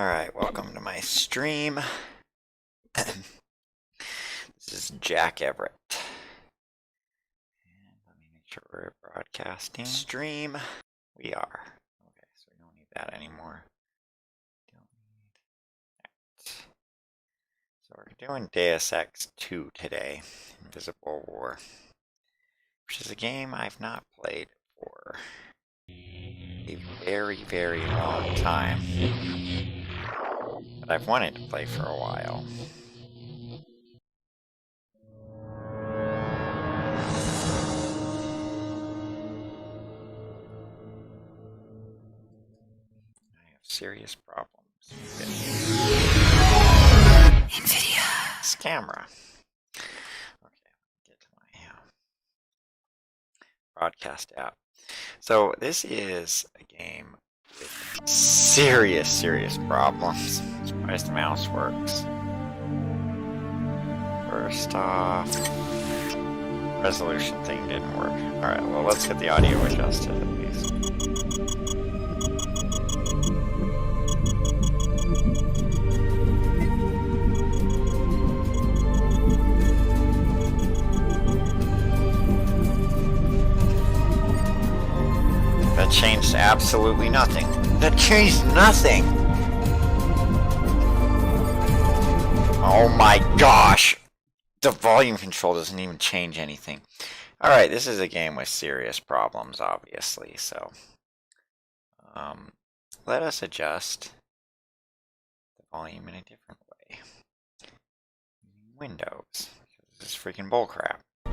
Alright, welcome to my stream. This is Jack Everett. And let me make sure we're broadcasting. Stream. We are. Okay, so we don't need that anymore. Don't need that. So we're doing Deus Ex 2 today, Invisible War, which is a game I've not played for a very, very long time. But I've wanted to play for a while. I have serious problems with NVIDIA. This camera. Okay, get to my broadcast app. So this is a game with serious problems. I'm surprised the mouse works. First off, resolution thing didn't work. Alright, well let's get the audio adjusted at least. That changed absolutely nothing. That changed nothing! Oh my gosh! The volume control doesn't even change anything. Alright, this is a game with serious problems, obviously, so... let us adjust the volume in a different way. Windows. This is freaking bullcrap. I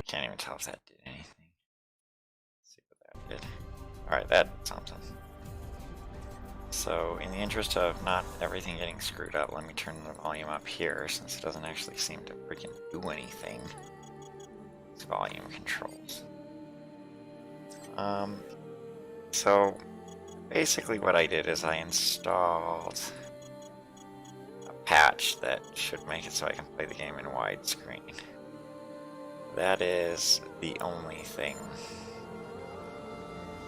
can't even tell if that did anything. Alright, that did something. So, in the interest of not everything getting screwed up, let me turn the volume up here, since it doesn't actually seem to freaking do anything. It's volume controls. So, basically what I did is I installed a patch that should make it so I can play the game in widescreen. That is the only thing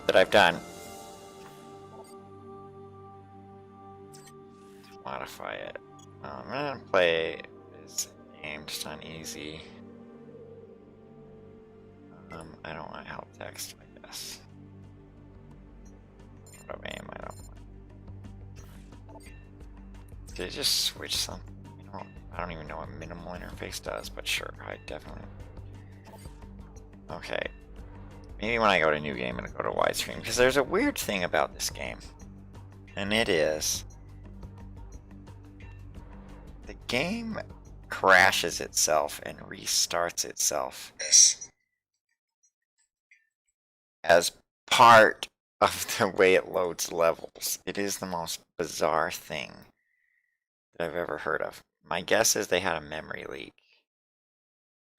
that I've done to modify it. I'm gonna play this game just on easy. I don't want help text, I guess. Out of aim, I don't want. Did it just switch something? You know, I don't even know what minimal interface does, but sure, I definitely. Okay. Maybe when I go to new game, it'll go to widescreen. Because there's a weird thing about this game. And it is... the game crashes itself and restarts itself as part of the way it loads levels. It is the most bizarre thing that I've ever heard of. My guess is they had a memory leak.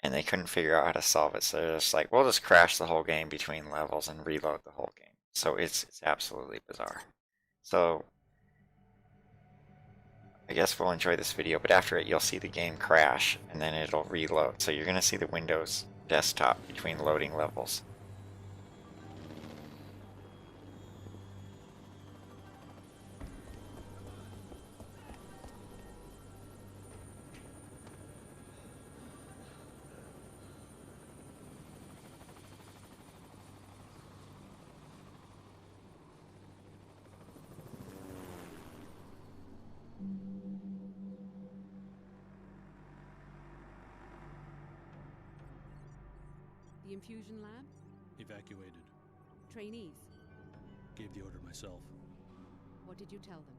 And they couldn't figure out how to solve it, so they're just like, we'll just crash the whole game between levels and reload the whole game. So it's absolutely bizarre. So I guess we'll enjoy this video, but after it you'll see the game crash, and then it'll reload. So you're going to see the Windows desktop between loading levels. The infusion lab? Evacuated. Trainees? Gave the order myself. What did you tell them?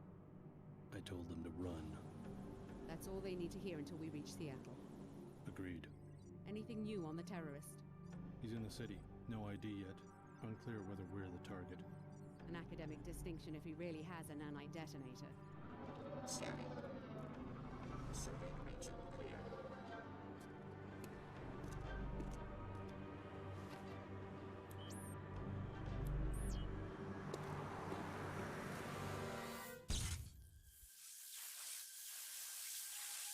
I told them to run. That's all they need to hear until we reach Seattle. Agreed. Anything new on the terrorist? He's in the city. No ID yet. Unclear whether we're the target. An academic distinction if he really has a nanite-detonator. Scanning. Survey region clear.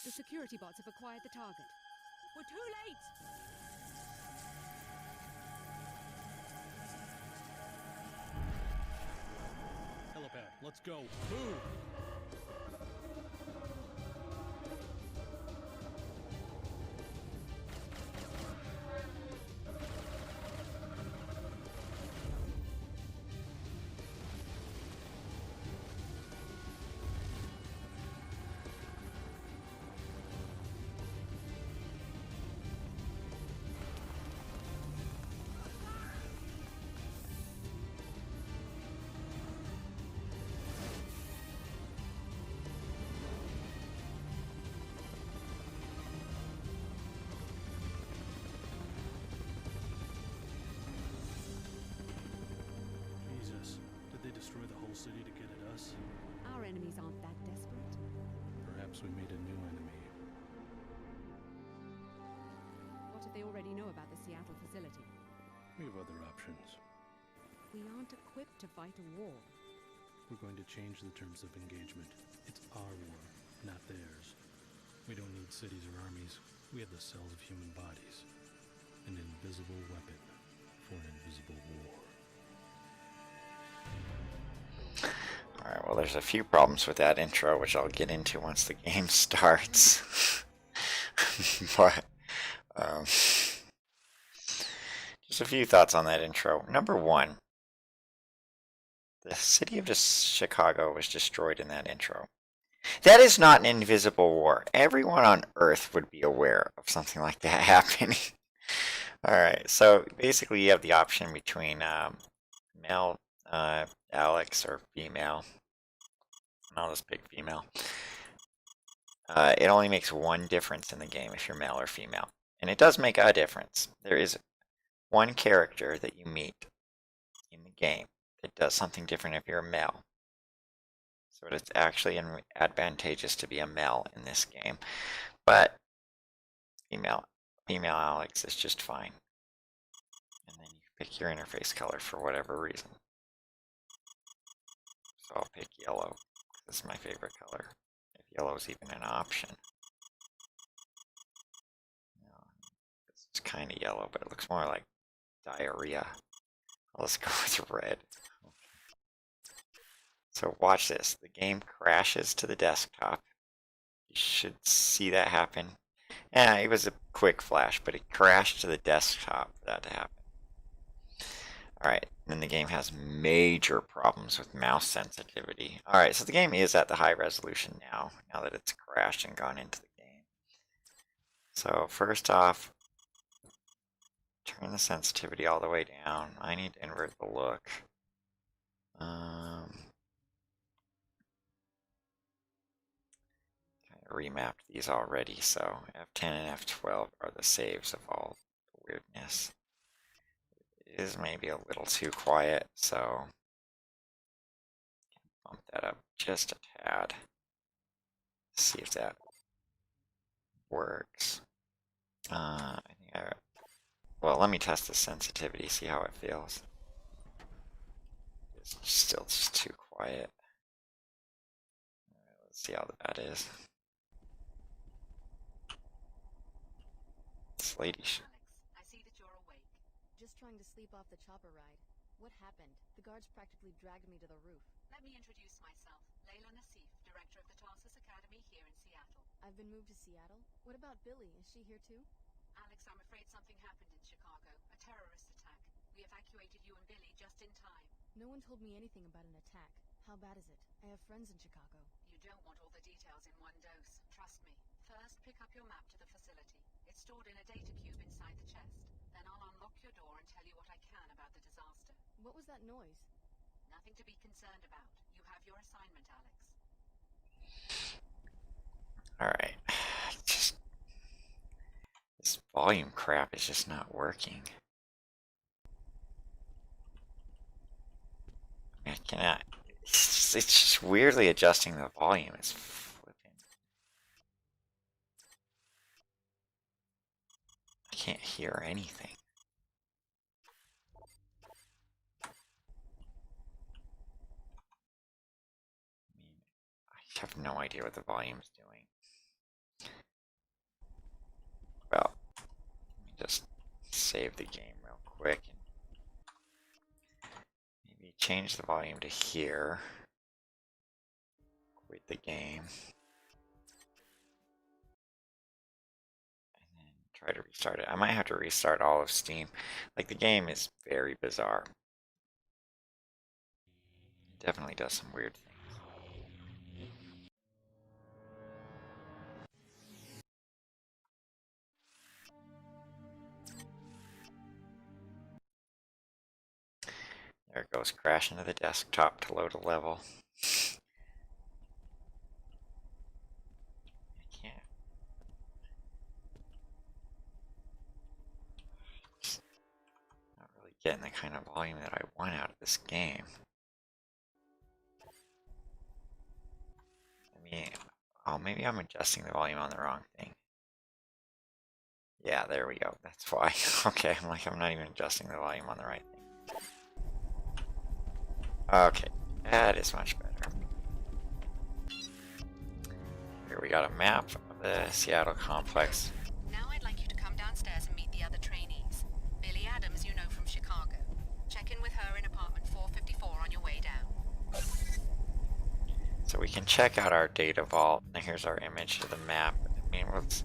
The security bots have acquired the target. We're too late! Helipad. Let's go. Move! Jesus, did they destroy the whole city to get at us? Our enemies aren't that desperate. Perhaps we made a new enemy. What if they already know about the Seattle facility? We have other options. We aren't equipped to fight a war. We're going to change the terms of engagement. It's our war, not theirs. We don't need cities or armies. We have the cells of human bodies. An invisible weapon for an invisible war. Alright, well there's a few problems with that intro, which I'll get into once the game starts. But, just a few thoughts on that intro. Number one, the city of Chicago was destroyed in that intro. That is not an invisible war. Everyone on Earth would be aware of something like that happening. Alright, so basically you have the option between male Alex or female. I'll just pick female. It only makes one difference in the game if you're male or female. And it does make a difference. There is one character that you meet in the game that does something different if you're a male. So it's actually advantageous to be a male in this game. But female Alex is just fine. And then you pick your interface color for whatever reason. So I'll pick yellow. This is my favorite color. If yellow is even an option. It's kind of yellow, but it looks more like diarrhea. Let's go with red. So watch this. The game crashes to the desktop. You should see that happen. Yeah, it was a quick flash, but it crashed to the desktop for that to happen. Alright, then the game has major problems with mouse sensitivity. Alright, so the game is at the high resolution now that it's crashed and gone into the game. So first off, turn the sensitivity all the way down. I need to invert the look. Kind of remapped these already, so F10 and F12 are the saves of all the weirdness. It is maybe a little too quiet, so bump that up just a tad. See if that works. Well, let me test the sensitivity, see how it feels. It's still just too quiet. Alright, let's see how that is. This lady Alex, I see that you're awake. Just trying to sleep off the chopper ride. What happened? The guards practically dragged me to the roof. Let me introduce myself. Layla Nassif, director of the Tarsus Academy here in Seattle. I've been moved to Seattle? What about Billy? Is she here too? Alex, I'm afraid something happened in Chicago. A terrorist attack. We evacuated you and Billy just in time. No one told me anything about an attack. How bad is it? I have friends in Chicago. You don't want all the details in one dose. Trust me. First, pick up your map to the facility. It's stored in a data cube inside the chest. Then I'll unlock your door and tell you what I can about the disaster. What was that noise? Nothing to be concerned about. You have your assignment, Alex. Alright. This volume crap is just not working. I cannot. It's just weirdly adjusting the volume. It's flipping. I can't hear anything. I have no idea what the volume's doing. Well, let me just save the game real quick and maybe change the volume to here. the game. And then try to restart it. I might have to restart all of Steam. Like, the game is very bizarre. It definitely does some weird things. There it goes, crash into the desktop to load a level. I can't. Not really getting the kind of volume that I want out of this game. I mean, oh, maybe I'm adjusting the volume on the wrong thing. Yeah, there we go. That's why. Okay, I'm like, I'm not even adjusting the volume on the right thing. Okay, that is much better. Here we got a map of the Seattle complex. Now I'd like you to come downstairs and meet the other trainees. Billy Adams, you know from Chicago. Check in with her in apartment 454 on your way down. So we can check out our data vault. And here's our image of the map. I mean, let's...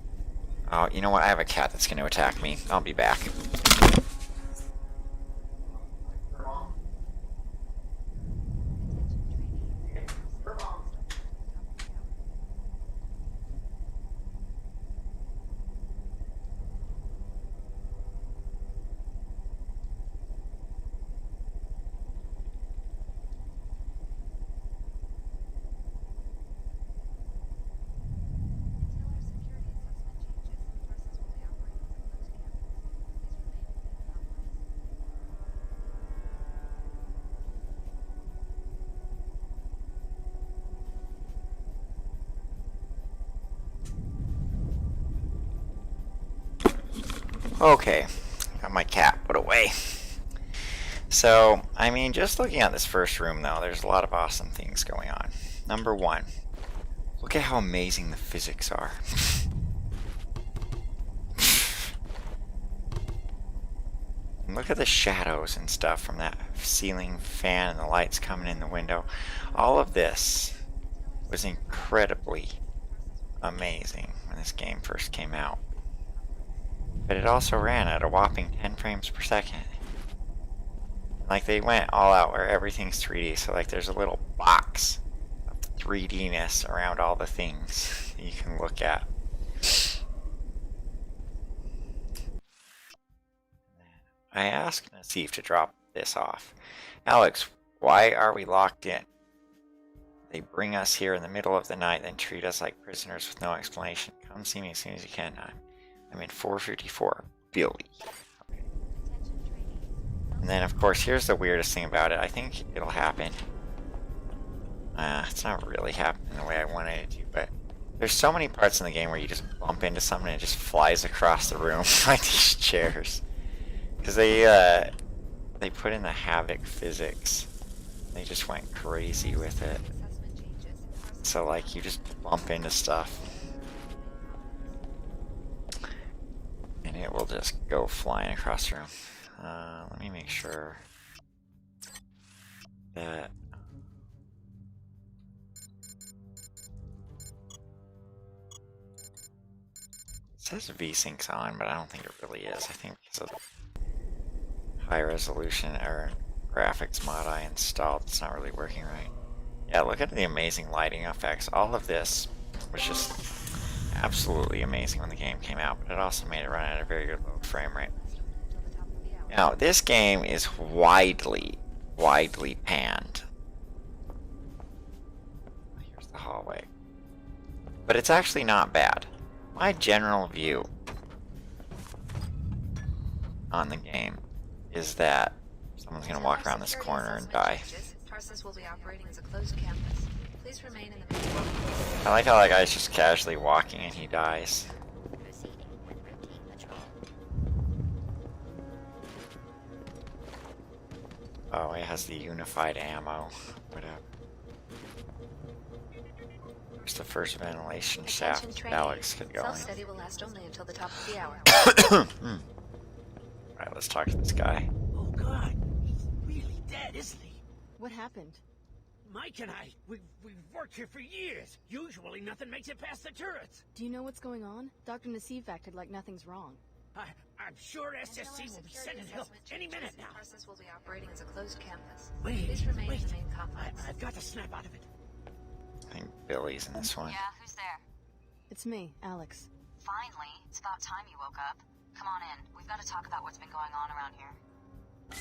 Oh, you know what? I have a cat that's going to attack me. I'll be back. Okay, got my cat put away. So, I mean, just looking at this first room though, there's a lot of awesome things going on. Number one, look at how amazing the physics are. Look at the shadows and stuff from that ceiling fan and the lights coming in the window. All of this was incredibly amazing when this game first came out. But it also ran at a whopping 10 frames per second. Like, they went all out where everything's 3D, so like there's a little box of 3D-ness around all the things that you can look at. I asked Nassif to drop this off. Alex, why are we locked in? They bring us here in the middle of the night, then treat us like prisoners with no explanation. Come see me as soon as you can. I'm in 454. Billy. Okay. And then, of course, here's the weirdest thing about it. I think it'll happen. It's not really happening the way I wanted it to, but there's so many parts in the game where you just bump into something and it just flies across the room, like these chairs. Because they put in the havoc physics. They just went crazy with it. So, like, you just bump into stuff. And it will just go flying across the room. Let me make sure that... It says VSync's on, but I don't think it really is. I think because of the high resolution or graphics mod I installed, it's not really working right. Yeah, look at the amazing lighting effects. All of this was just absolutely amazing when the game came out, but it also made it run at a very good low frame rate. Now, this game is widely panned. Here's the hallway. But it's actually not bad. My general view on the game is that someone's going to walk around this corner and die. Will be operating as a closed campus. Please remain in the I like how that guy's just casually walking and he dies. Oh, it has the unified ammo. Whatever. There's the first ventilation shaft Alex could go in. Self-study will last only until the top of the hour. Alright, let's talk to this guy. Oh God, he's really dead, isn't he? What happened? Mike and I, we've worked here for years. Usually nothing makes it past the turrets. Do you know what's going on? Dr. Nassif acted like nothing's wrong. I'm sure SSC will be sending help any minute now. Tarsus will be operating as a closed campus. Wait, Please remain wait. in the main complex. I've got to snap out of it. I think Billy's in this one. Yeah, who's there? It's me, Alex. Finally. It's about time you woke up. Come on in. We've got to talk about what's been going on around here.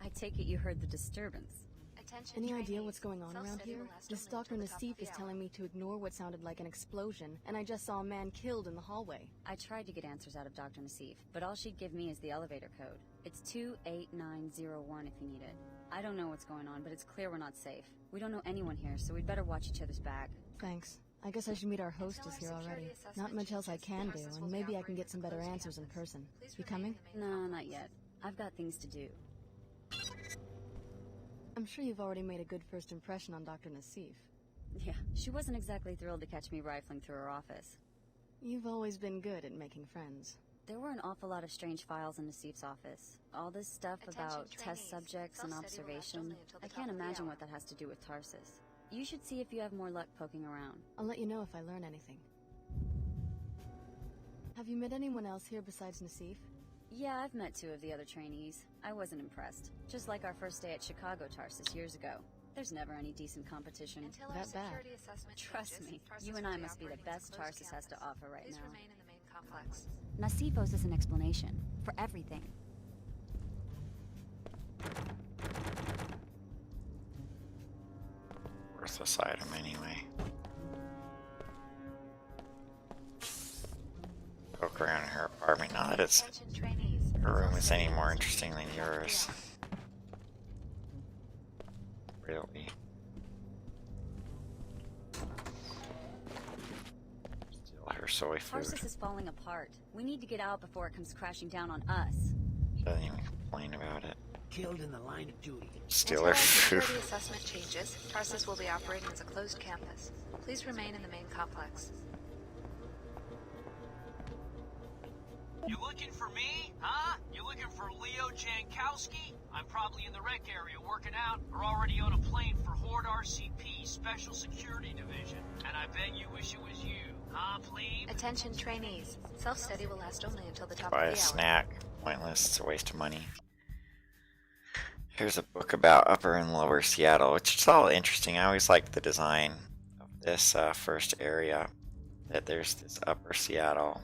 I take it you heard the disturbance. Attention Any idea trainees. what's going on around Self-study here? will last This only Dr. until the top of Nassif the is hour. telling me to ignore what sounded like an explosion, and I just saw a man killed in the hallway. I tried to get answers out of Dr. Nassif, but all she'd give me is the elevator code. It's 28901 if you need it. I don't know what's going on, but it's clear we're not safe. We don't know anyone here, so we'd better watch each other's back. Thanks. I guess I should meet our Until hostess our here security already. assessment Not much else I changes, can do, Tarsus will and be maybe I can operating get as some a better closed answers in campus. person. Please You remain coming? in the main No, not complex. yet. I've got things to do. I'm sure you've already made a good first impression on Dr. Nassif. Yeah, she wasn't exactly thrilled to catch me rifling through her office. You've always been good at making friends. There were an awful lot of strange files in Nassif's office. All this stuff Attention about trainees. test subjects and Self-study will last observation. only until the I top can't of the imagine hour. what that has to do with Tarsus. You should see if you have more luck poking around. I'll let you know if I learn anything. Have you met anyone else here besides Nassif? Yeah, I've met 2 of the other trainees. I wasn't impressed. Just like our first day at Chicago Tarsus years ago. There's never any decent competition. Until our That bad. security assessment Trust changes, me, Tarsus you and will I be must be the operating as a best closed Tarsus has to campus. offer right Please now. remain in the main complex. Nassif owes us an explanation. For everything. Worthless item anyway. Poke around in her apartment. Not that it's Attention trainees. her room is Self-study any will more last interesting only than until the top of the yours. hour. Really. Steal her soy food. Tarsus is falling apart. We need to get out before it comes crashing down on us. She doesn't even complain about it. Killed in the line of duty. Steal Until her our food. security assessment changes, Tarsus will be operating as a closed campus. Please remain in the main complex. You looking for me? Huh? You looking for Leo Jankowski? I'm probably in the rec area working out or already on a plane for Horde RCP, Special Security Division. And I bet you wish it was you. Huh, plebe? Attention trainees. Self-study will last only until the top Buy of a the hour. snack. Pointless. It's a waste of money. Here's a book about Upper and Lower Seattle, which is all interesting. I always liked the design of this first area. That there's this Upper Seattle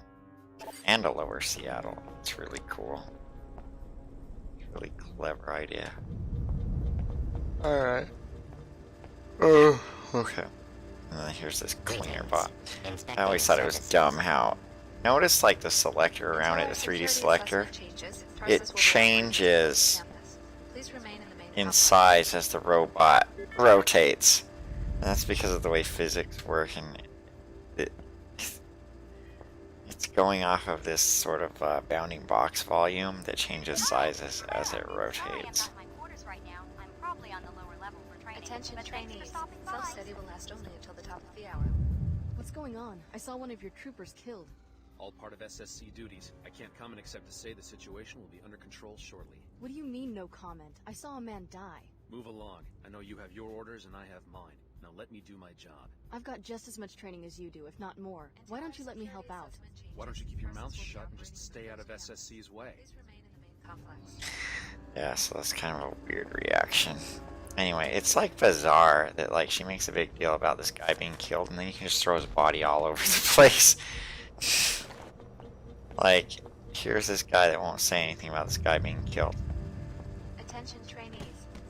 and a Lower Seattle. It's really cool. It's a really clever idea. Alright. Oh, okay. And then here's this cleaner bot. I always thought it was dumb how... Notice like the selector around it, the 3D selector. It changes in size as the robot rotates. And that's because of the way physics work, and it's going off of this sort of bounding box volume that changes sizes as it rotates. Attention trainees. Self-study will last only until the top of the hour. What's going on? I saw one of your troopers killed. All part of SSC duties. I can't comment except to say the situation will be under control shortly. What do you mean, no comment? I saw a man die. Move along. I know you have your orders and I have mine. Now let me do my job. I've got just as much training as you do, if not more. Why don't you let me help out? Why don't you keep your mouth shut and just stay out of SSC's way? Please remain in the main complex. Yeah, so that's kind of a weird reaction. Anyway, it's like bizarre that like she makes a big deal about this guy being killed and then you can just throw his body all over the place. Like, here's this guy that won't say anything about this guy being killed. Attention trainees.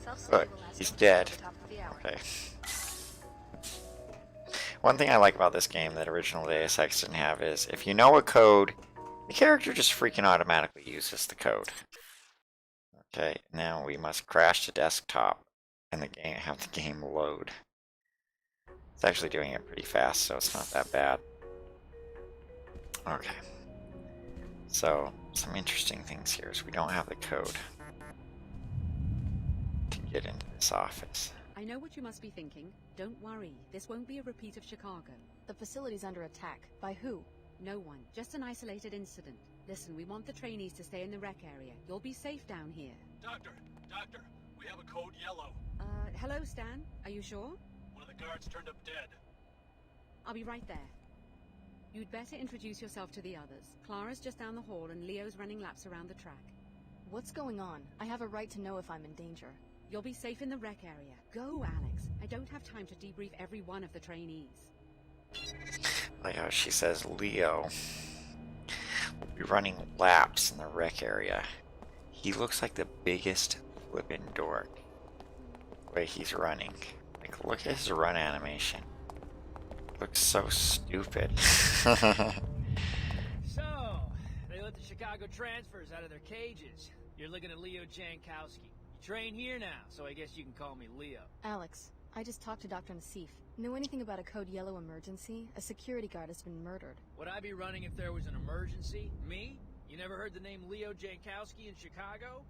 Self-study But will last he's only dead. until the top of the hour. Okay. One thing I like about this game that original Deus Ex didn't have is if you know a code, the character just freaking automatically uses the code. Okay, now we must crash to desktop and have the game load. It's actually doing it pretty fast, so it's not that bad. Okay. So, some interesting things here is we don't have the code to get into this office. I know what you must be thinking. Don't worry, this won't be a repeat of Chicago. The facility's under attack. By who? No one, just an isolated incident. Listen, we want the trainees to stay in the rec area. You'll be safe down here. Doctor, We have a code yellow. Hello, Stan. Are you sure? One of the guards turned up dead. I'll be right there. You'd better introduce yourself to the others. Clara's just down the hall and Leo's running laps around the track. What's going on? I have a right to know if I'm in danger. You'll be safe in the rec area. Go, Alex. I don't have time to debrief every one of the trainees. Like how she says Leo will be running laps in the rec area. He looks like the biggest flippin' dork. The way he's running. Like, look at his run animation. Looks so stupid. So, they let the Chicago transfers out of their cages. You're looking at Leo Jankowski. You train here now, so I guess you can call me Leo. Alex, I just talked to Dr. Nassif. Know anything about a Code Yellow emergency? A security guard has been murdered. Would I be running if there was an emergency? Me? You never heard the name Leo Jankowski in Chicago?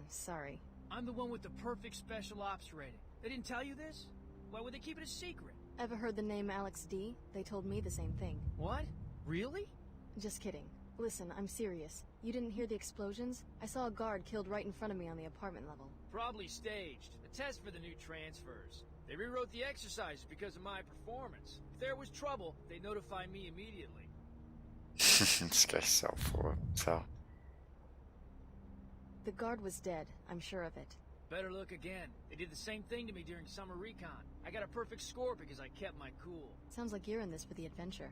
Sorry. I'm the one with the perfect special ops rating. They didn't tell you this? Why would they keep it a secret? Ever heard the name Alex D? They told me the same thing. What? Really? Just kidding. Listen, I'm serious. You didn't hear the explosions? I saw a guard killed right in front of me on the apartment level. Probably staged. A test for the new transfers. They rewrote the exercises because of my performance. If there was trouble, they'd notify me immediately. This guy's so full of himself. The guard was dead. I'm sure of it. Better look again. They did the same thing to me during summer recon. I got a perfect score because I kept my cool. Sounds like you're in this for the adventure.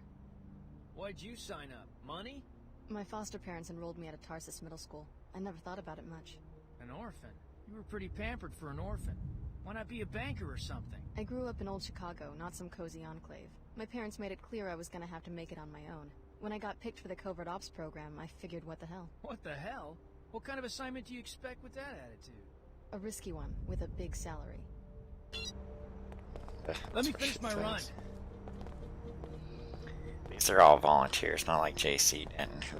Why'd you sign up? Money? My foster parents enrolled me at a Tarsus middle school. I never thought about it much. An orphan? You were pretty pampered for an orphan. Why not be a banker or something? I grew up in old Chicago, not some cozy enclave. My parents made it clear I was gonna have to make it on my own. When I got picked for the covert ops program, I figured what the hell. What the hell? What kind of assignment do you expect with that attitude? A risky one, with a big salary. Let me finish my run. These are all volunteers, not like JC Denton, who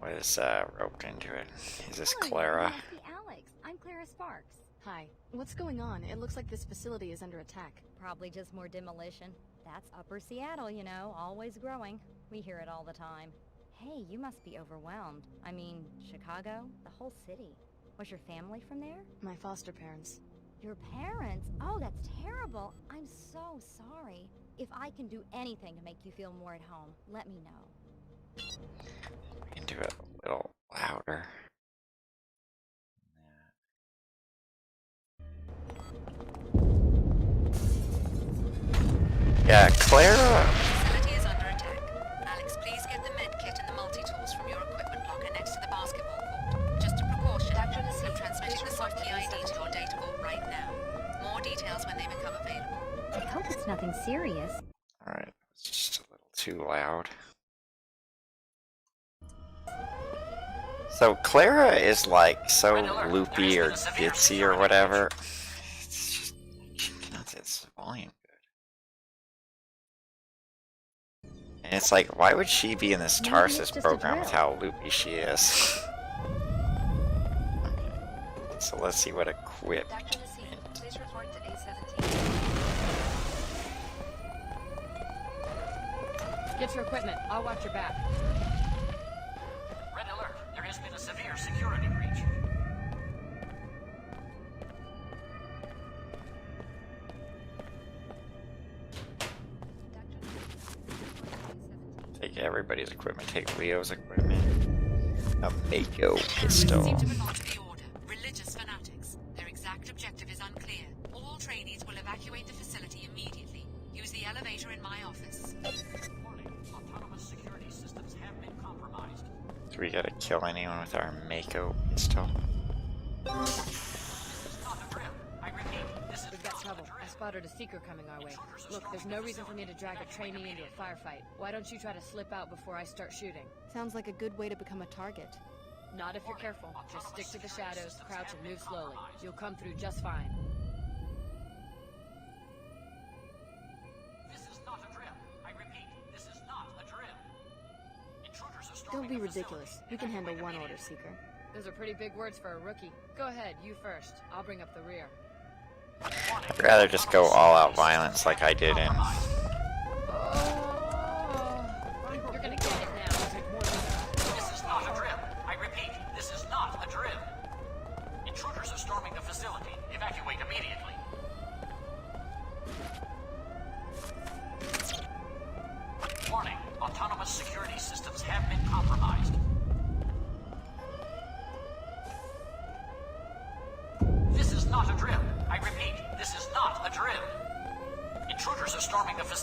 was roped into it. Is this Clara? Alex, I'm Clara Sparks. Hi. What's going on? It looks like this facility is under attack. Probably just more demolition. That's Upper Seattle, you know, always growing. We hear it all the time. Hey, you must be overwhelmed. I mean, Chicago, the whole city. Was your family from there? My foster parents. Your parents? Oh, that's terrible. I'm so sorry. If I can do anything to make you feel more at home, let me know. We can do it a little louder. Yeah, Clara. Facility is under attack. Alex, please get the med kit and the multi-tools from your equipment locker next to the basketball court. Just a precaution. I'm transmitting the soft key ID to your data vault right now. More details when they become available. I hope it's nothing serious. Alright, it's just a little too loud. So Clara is like so loopy or ditzy or whatever. It's just, she cannot set its volume good. And it's like, why would she be in this Tarsus program with how loopy she is? Okay, so let's see what equipped. Dr. Nassif, please report to A17. Get your equipment. I'll watch your back. Red alert. There has been a severe security breach. Take everybody's equipment, take Leo's equipment. A Mako pistol. Seem to belong to the Order. Religious fanatics. Their exact objective is unclear. All trainees will evacuate the facility immediately. Use the elevator in my office. Warning. Autonomous security systems have been compromised. Do we gotta kill anyone with our Mako pistol? This is not a drill. I repeat, this is We've got not trouble. a drill. I spotted a seeker coming our way. Look, there's no reason for me to drag a trainee into a firefight. Why don't you try to slip out before I start shooting? Sounds like a good way to become a target. Not if you're careful. Just stick to the shadows, crouch, and move slowly. You'll come through just fine. This is not a drill. I repeat, this is not a drill. Intruders are storming Don't be the ridiculous. facility. We can handle Evacuate one order, immediately. Seeker. Those are pretty big words for a rookie. Go ahead, you first. I'll bring up the rear. I'd rather just go all out violence like I did in You're gonna get it now. This is not a drill. I repeat,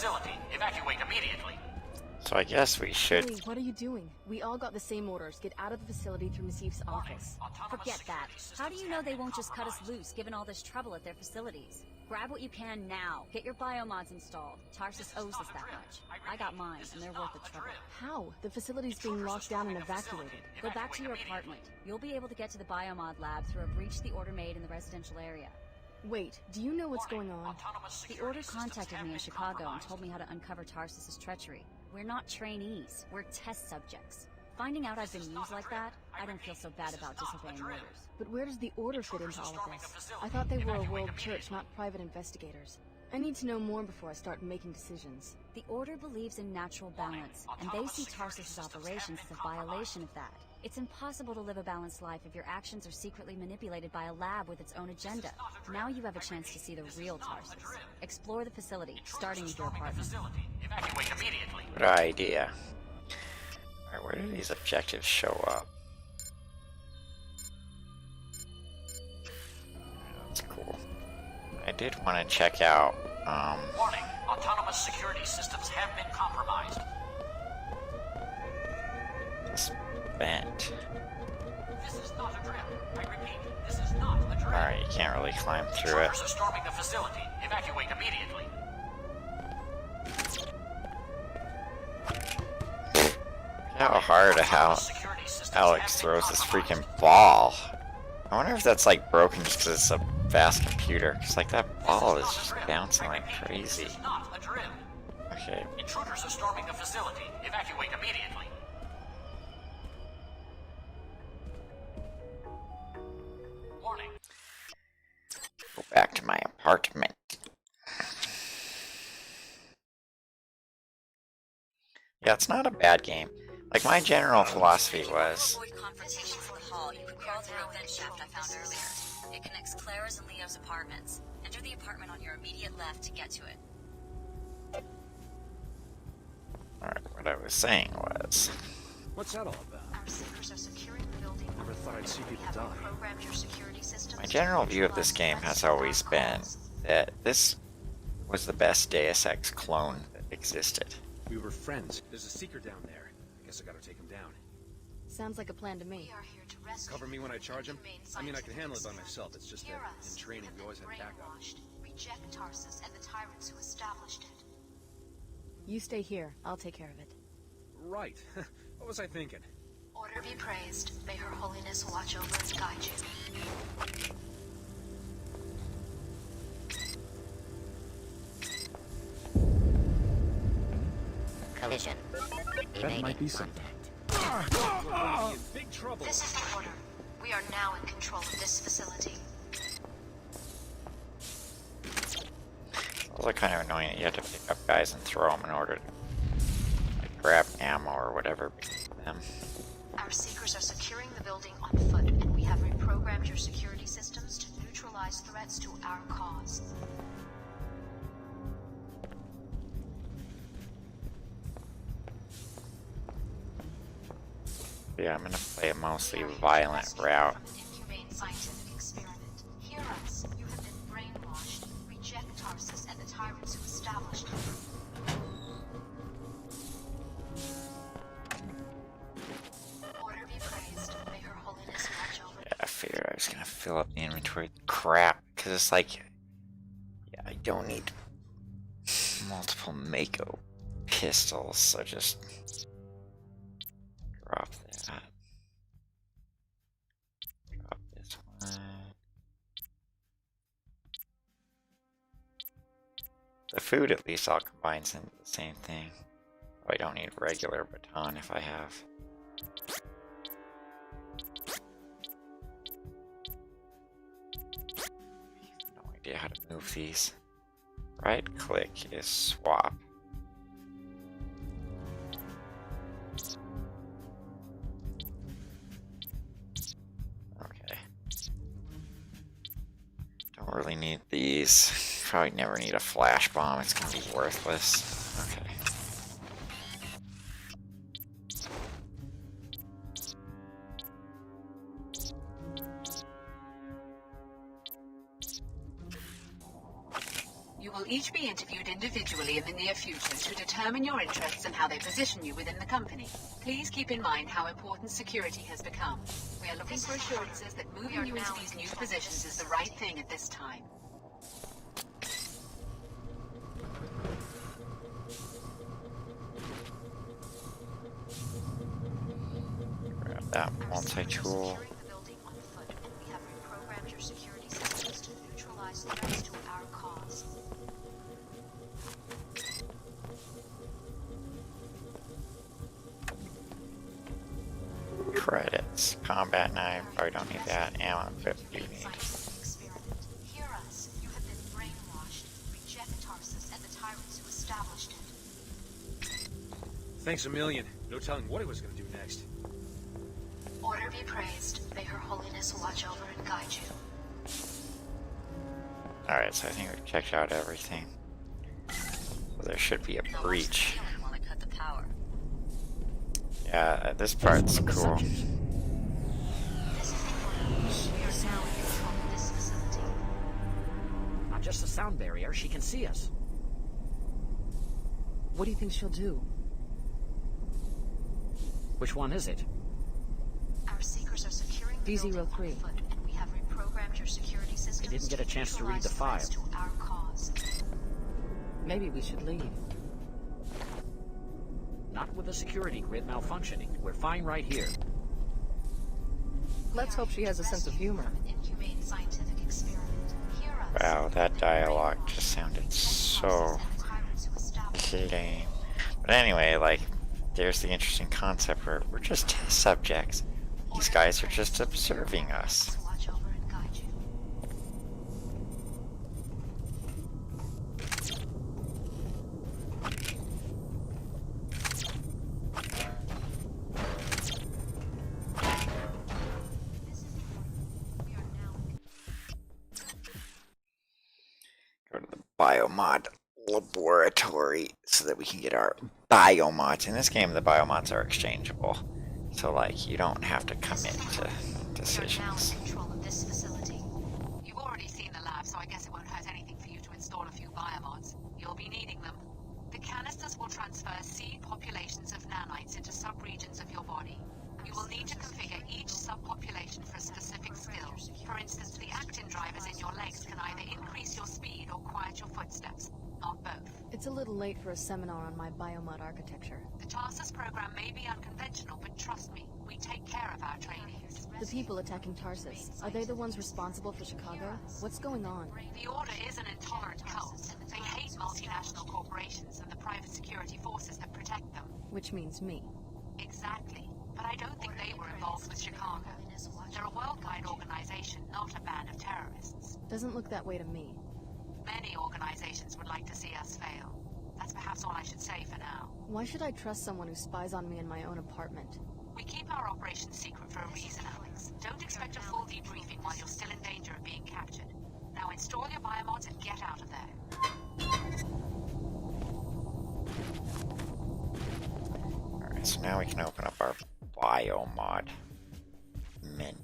facility. Evacuate immediately. So I guess we should. Hey, what are you doing? We all got the same orders. Get out of the facility through Nassif's office. Forget that. How do you know they won't just cut us loose given all this trouble at their facilities? Grab what you can now. Get your biomods installed. Tarsus owes us that much. I got mine, and they're worth the trouble. How? The facility's being locked down and evacuated. Go back to your apartment. You'll be able to get to the biomod lab through a breach the order made in the residential area. Wait, do you know what's going on? The order contacted me in Chicago and told me how to uncover Tarsus's treachery. We're not trainees. We're test subjects. Finding out I've been used like that, I don't feel so bad about disobeying orders. But where does the order fit into all of this? I thought they were a world church, not private investigators. I need to know more before I start making decisions. The order believes in natural balance, and they see Tarsus's operations as a violation of that. It's impossible to live a balanced life if your actions are secretly manipulated by a lab with its own agenda. Now you have a chance to see the real Tarsus. Explore the facility, starting with your apartment. Evacuate immediately. Good idea. Alright, where do these objectives show up? That's cool. I did want to check out, Warning, autonomous security systems have been compromised. this vent. This is not a drill. I repeat, this is not a drill. Alright, you can't really climb through it. Troopers are storming the facility. Evacuate immediately. How hard Alex throws this freaking ball. I wonder if that's like broken just because it's a fast computer. Cause like that ball is just bouncing like crazy. This is not a drill. Okay, Intruders are storming the facility. Evacuate immediately. Warning. go back to my apartment. Yeah, it's not a bad game. Like, my general philosophy was... Avoid confrontations in the hall. You can crawl through a vent shaft I found earlier. It connects Clara's and Leo's apartments. Enter the apartment on your immediate left to get to it. Alright, what I was saying was... What's that all about? Our seekers are securing the building. Never thought I'd see people die. Programmed your security systems. My general view of this game has always been that this was the best Deus Ex clone that existed. We were friends. There's a seeker down there. I guess I gotta take him down. Sounds like a plan to me. We are here to rescue. Cover me when I charge him? I mean, I can handle it by myself. It's just that in training we always had backup. Reject Tarsus and the tyrants who established it. You stay here. I'll take care of it. Right. What was I thinking? Order be praised. May her holiness watch over and guide you. Collision. That might be something. Big trouble. This is the order. We are now in control of this facility. It's also kind of annoying that you have to pick up guys and throw them in order to like, grab ammo or whatever between them. Our seekers are securing the building on foot, and we have reprogrammed your security systems to neutralize threats to our cause. Yeah, I'm gonna play a mostly violent route. From an inhumane scientific experiment. Hear us. You have been brainwashed. Reject Tarsus and the tyrants who established it. Order be praised. May her holiness watch over. Yeah, I figured I was gonna fill up the inventory with crap, because it's like, yeah, I don't need multiple Mako pistols, so just drop that. Drop this one. The food, at least, all combines into the same thing. Oh, I don't need regular baton if I have. No idea how to move these. Right click is swap. Okay. Don't really need these. Probably never need a flash bomb. It's gonna be worthless. Okay. You will You'll each be interviewed individually in the near future to determine your interests and how they position you within the company. Please keep in mind how important security has become. We are looking for assurances that moving you into these new positions is the right thing at this time. Grab that multi-tool. Securing the building on foot, and we have reprogrammed your security systems to neutralize threats to our cause. Credits. Combat knife. Probably don't need that. Ammo 50 need. Scientific experiment. Hear us. You have been brainwashed. Reject Tarsus and the tyrants who established it. Thanks a million. No telling what it was gonna do next. Order be praised. May her holiness watch over and guide you. Alright, so I think we've checked out everything. So there should be a breach. While I cut the power. Yeah, this part's cool. This is England. We are now in control of this facility. Not just a sound barrier, she can see us. What do you think she'll do? Which one is it? Our seekers are securing the building on D03. foot, and we have reprogrammed your security systems didn't get a chance to read the neutralize file. threats to our cause. Maybe we should leave. Not with the security grid malfunctioning. We're fine right here. Let's hope she has a sense of humor. From an inhumane scientific experiment. Hear us. Wow, that dialogue just sounded so lame. But anyway, like, there's the interesting concept where we're just test subjects. These guys are just observing us. Watch over and guide you. Go to the biomod laboratory so that we can get our biomods. In this game, the biomods are exchangeable. So, like, you don't have to commit to We are now decisions. in control of this facility. You've already seen the lab, so I guess it won't hurt anything for you to install a few biomods. You'll be needing them. The canisters will transfer seed populations of nanites into subregions of your body. You will need to configure each subpopulation for a specific skill. For instance, the actin drivers in your legs can either increase your speed or quiet your footsteps, not both. It's a little late for a seminar on my biomod architecture. The Tarsus program may be unconventional, but trust me, we take care of our trainees. The people attacking Tarsus, are they the ones responsible for Chicago? What's going on? The Order is an intolerant cult. They hate multinational corporations and the private security forces that protect them. Which means me. Exactly. But I don't think they were involved with Chicago. They're a worldwide organization, not a band of terrorists. Doesn't look that way to me. Many organizations would like to see us fail. That's perhaps all I should say for now. Why should I trust someone who spies on me in my own apartment? We keep our operations secret for a reason, Alex. Don't expect a full debriefing while you're still in danger of being captured. Now install your biomods and get out of there. Alright, so now we can open up our biomod menu.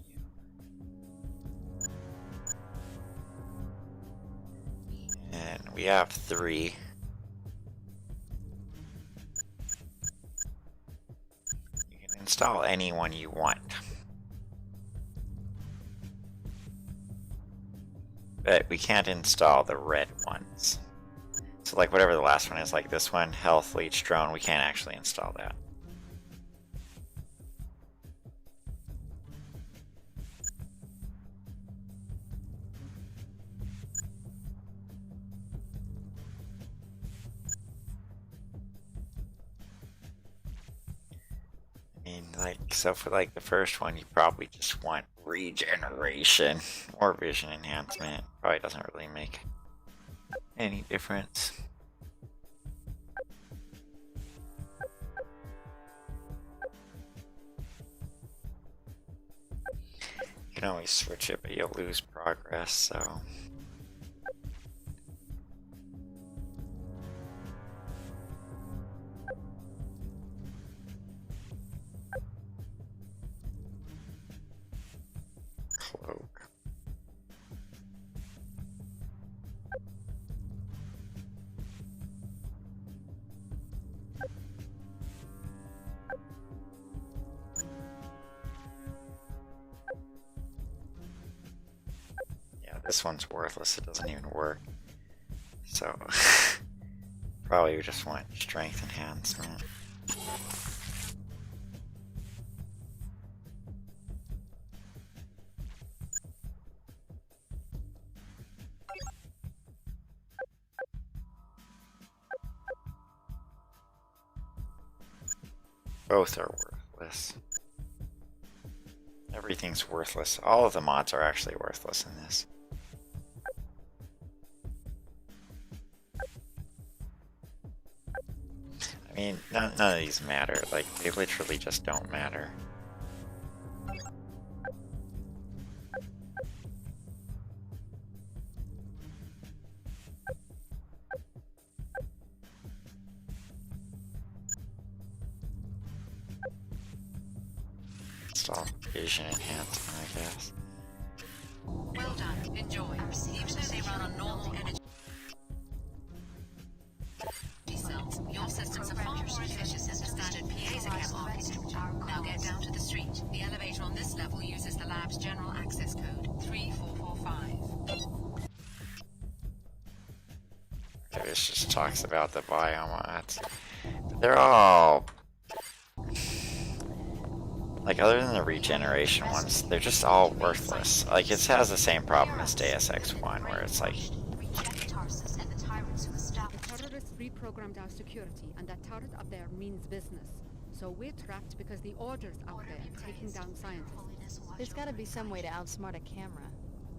And we have 3. You can install any one you want. But we can't install the red ones. So like whatever the last one is, like this one, health, leech, drone, we can't actually install that. So for like the first one, you probably just want regeneration or vision enhancement. Probably doesn't really make any difference. You can always switch it, but you'll lose progress, so... Cloak. this one's worthless. It doesn't even work. So, probably we just want strength enhancement. Both are worthless. Everything's worthless. All of the mods are actually worthless in this. I mean, none of these matter. Like, they literally just don't matter. Install vision enhancement, I guess. Well done. Enjoy. Even though they run on normal energy cells, your systems are far more efficient than the standard PA's architecture. Now get down to the street. The elevator on this level uses the lab's general access code, 3445. Okay, this just talks about the biomods. They're all... like, other than the regeneration ones, they're just all worthless. Like, it has the same problem as Deus Ex 1, where it's like... Terrorists reprogrammed our security, and that turret up there means business. So we're trapped because the order's out there, taking down scientists. There's gotta be some way to outsmart a camera.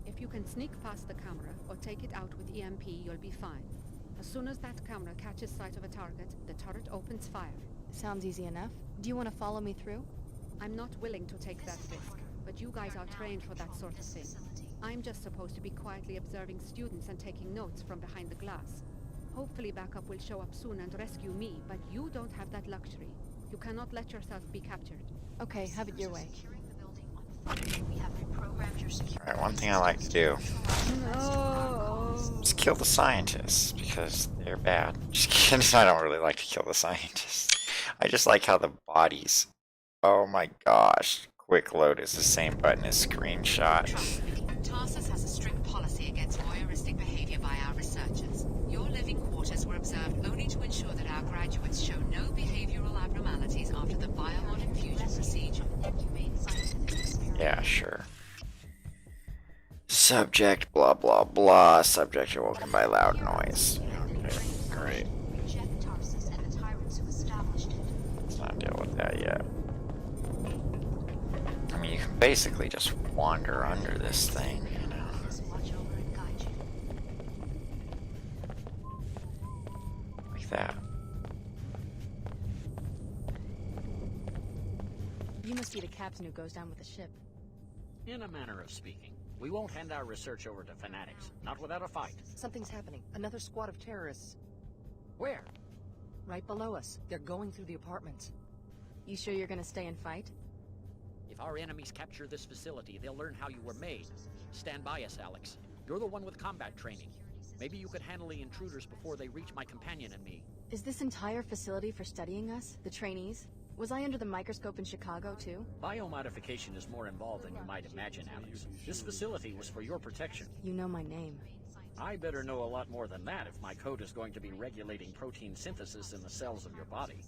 If you can sneak past the camera, or take it out with EMP, you'll be fine. As soon as that camera catches sight of a target, the turret opens fire. Sounds easy enough. Do you want to follow me through? I'm not willing to take that risk, but you guys are trained for that sort of thing. I'm just supposed to be quietly observing students and taking notes from behind the glass. Hopefully backup will show up soon and rescue me, but you don't have that luxury. You cannot let yourself be captured. Okay, have it your way. Alright, one thing I like to do is kill the scientists, because they're bad. Just kidding, I don't really like to kill the scientists. I just like how the bodies... oh my gosh. Quick load is the same button as screenshot. Tarsus has a strict policy against voyeuristic behavior by our researchers. Your living quarters were observed only to ensure that our graduates show no behavioral abnormalities after the biomod infusion procedure. Yeah, sure. Subject, blah blah blah. Subject awoken by loud noise. Okay, great. Let's not deal with that yet. I mean, you can basically just wander under this thing, you know. Like that. You must be the captain who goes down with the ship. In a manner of speaking. We won't hand our research over to fanatics, not without a fight. Something's happening. Another squad of terrorists. Where? Right below us. They're going through the apartments. You sure you're gonna stay and fight? If our enemies capture this facility, they'll learn how you were made. Stand by us, Alex. You're the one with combat training. Maybe you could handle the intruders before they reach my companion and me. Is this entire facility for studying us, the trainees? Was I under the microscope in Chicago, too? Biomodification is more involved than you might imagine, Alex. This facility was for your protection. You know my name. I better know a lot more than that if my code is going to be regulating protein synthesis in the cells of your body.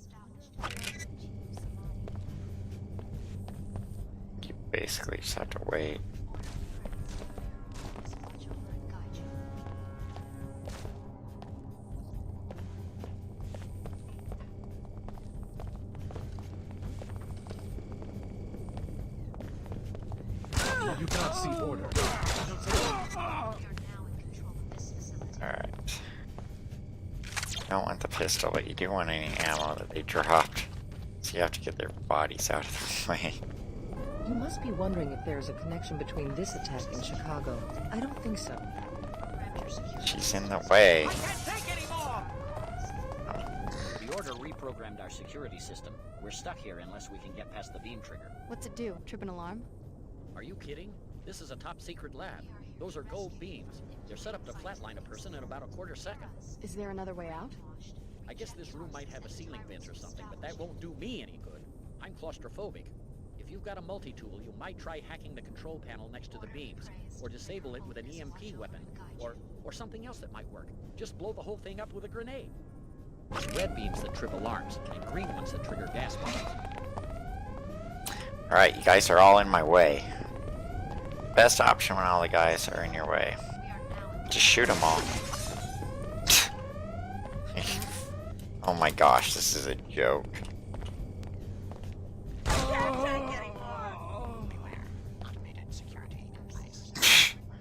You basically just have to wait. You cannot see order. Alright. You don't want the pistol, but you do want any ammo that they dropped. So you have to get their bodies out of the way. You must be wondering if there's a connection between this attack and Chicago. I don't think so. She's in the way. I can't take anymore! The Order reprogrammed our security system. We're stuck here unless we can get past the beam trigger. What's it do? Trip an alarm? Are you kidding? This is a top-secret lab. Those are gold beams. They're set up to flatline a person in about a quarter second. Is there another way out? I guess this room might have a ceiling vent or something, but that won't do me any good. I'm claustrophobic. If you've got a multi-tool, you might try hacking the control panel next to the beams, or disable it with an EMP weapon, or something else that might work. Just blow the whole thing up with a grenade. There's red beams that trip alarms, and green ones that trigger gas bombs. Alright, you guys are all in my way. Best option when all the guys are in your way. Just shoot them all. Oh my gosh, this is a joke.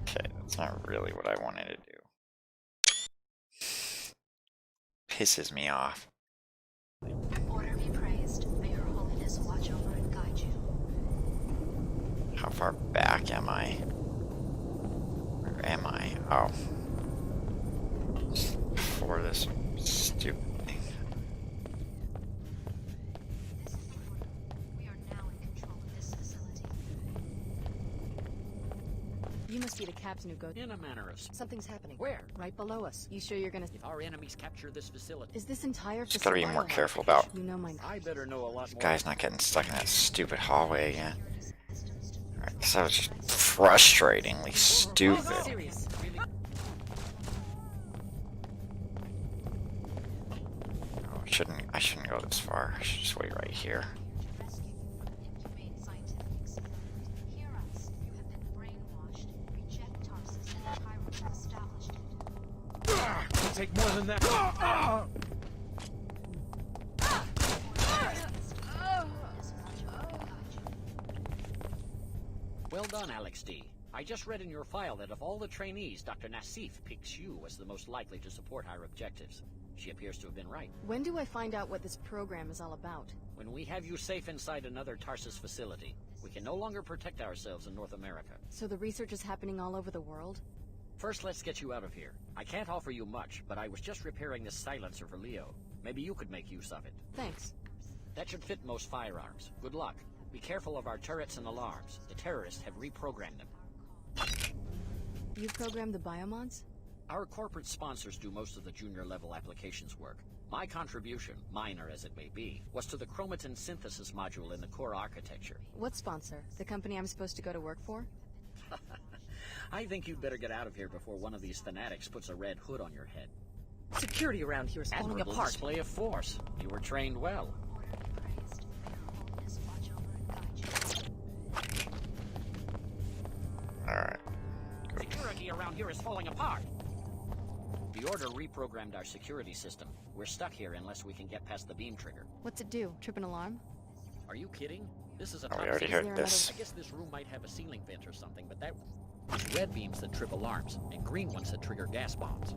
Okay, that's not really what I wanted to do. Pisses me off. Order be praised. May Her Holiness watch over and guide you. How far back am I? Where am I? Oh. Before this stupid thing. We are now in control of this facility. You must be the captain who goes. In a manner of... Something's happening. Where? Right below us. You sure you're gonna... If our enemies capture this facility... Is this entire Just gotta be more careful about... You know my... I better know a lot more. Guy's not getting stuck in that stupid hallway again. Alright, because that was just frustratingly stupid. Serious. Oh, I shouldn't go this far. I should just wait right here. Rescue you from inhumane scientific experiment. Hear us. You have been brainwashed. Reject Tarsus and the tyrants who established it. It'll take more than that. Well done, Alex D. I just read in your file that of all the trainees, Dr. Nassif picks you as the most likely to support our objectives. She appears to have been right. When do I find out what this program is all about? When we have you safe inside another Tarsus facility, we can no longer protect ourselves in North America. So the research is happening all over the world? First, let's get you out of here. I can't offer you much, but I was just repairing this silencer for Leo. Maybe you could make use of it. Thanks. That should fit most firearms. Good luck. Be careful of our turrets and alarms. The terrorists have reprogrammed them. You programmed the biomods? Our corporate sponsors do most of the junior level applications work. My contribution, minor as it may be, was to the chromatin synthesis module in the core architecture. What sponsor? The company I'm supposed to go to work for? I think you'd better get out of here before one of these fanatics puts a red hood on your head. Security around here is falling Admirable apart. display of force. You were trained well. Order be praised. May Her Holiness watch over and guide you. Alright. Security around here is falling apart. The Order reprogrammed our security system. We're stuck here unless we can get past the beam trigger. What's it do? Trip an alarm? Are you kidding? This is a Oh, top we already secret- heard this. I guess this room might have a ceiling vent or something, but that... There's red beams that trip alarms, and green ones that trigger gas bombs.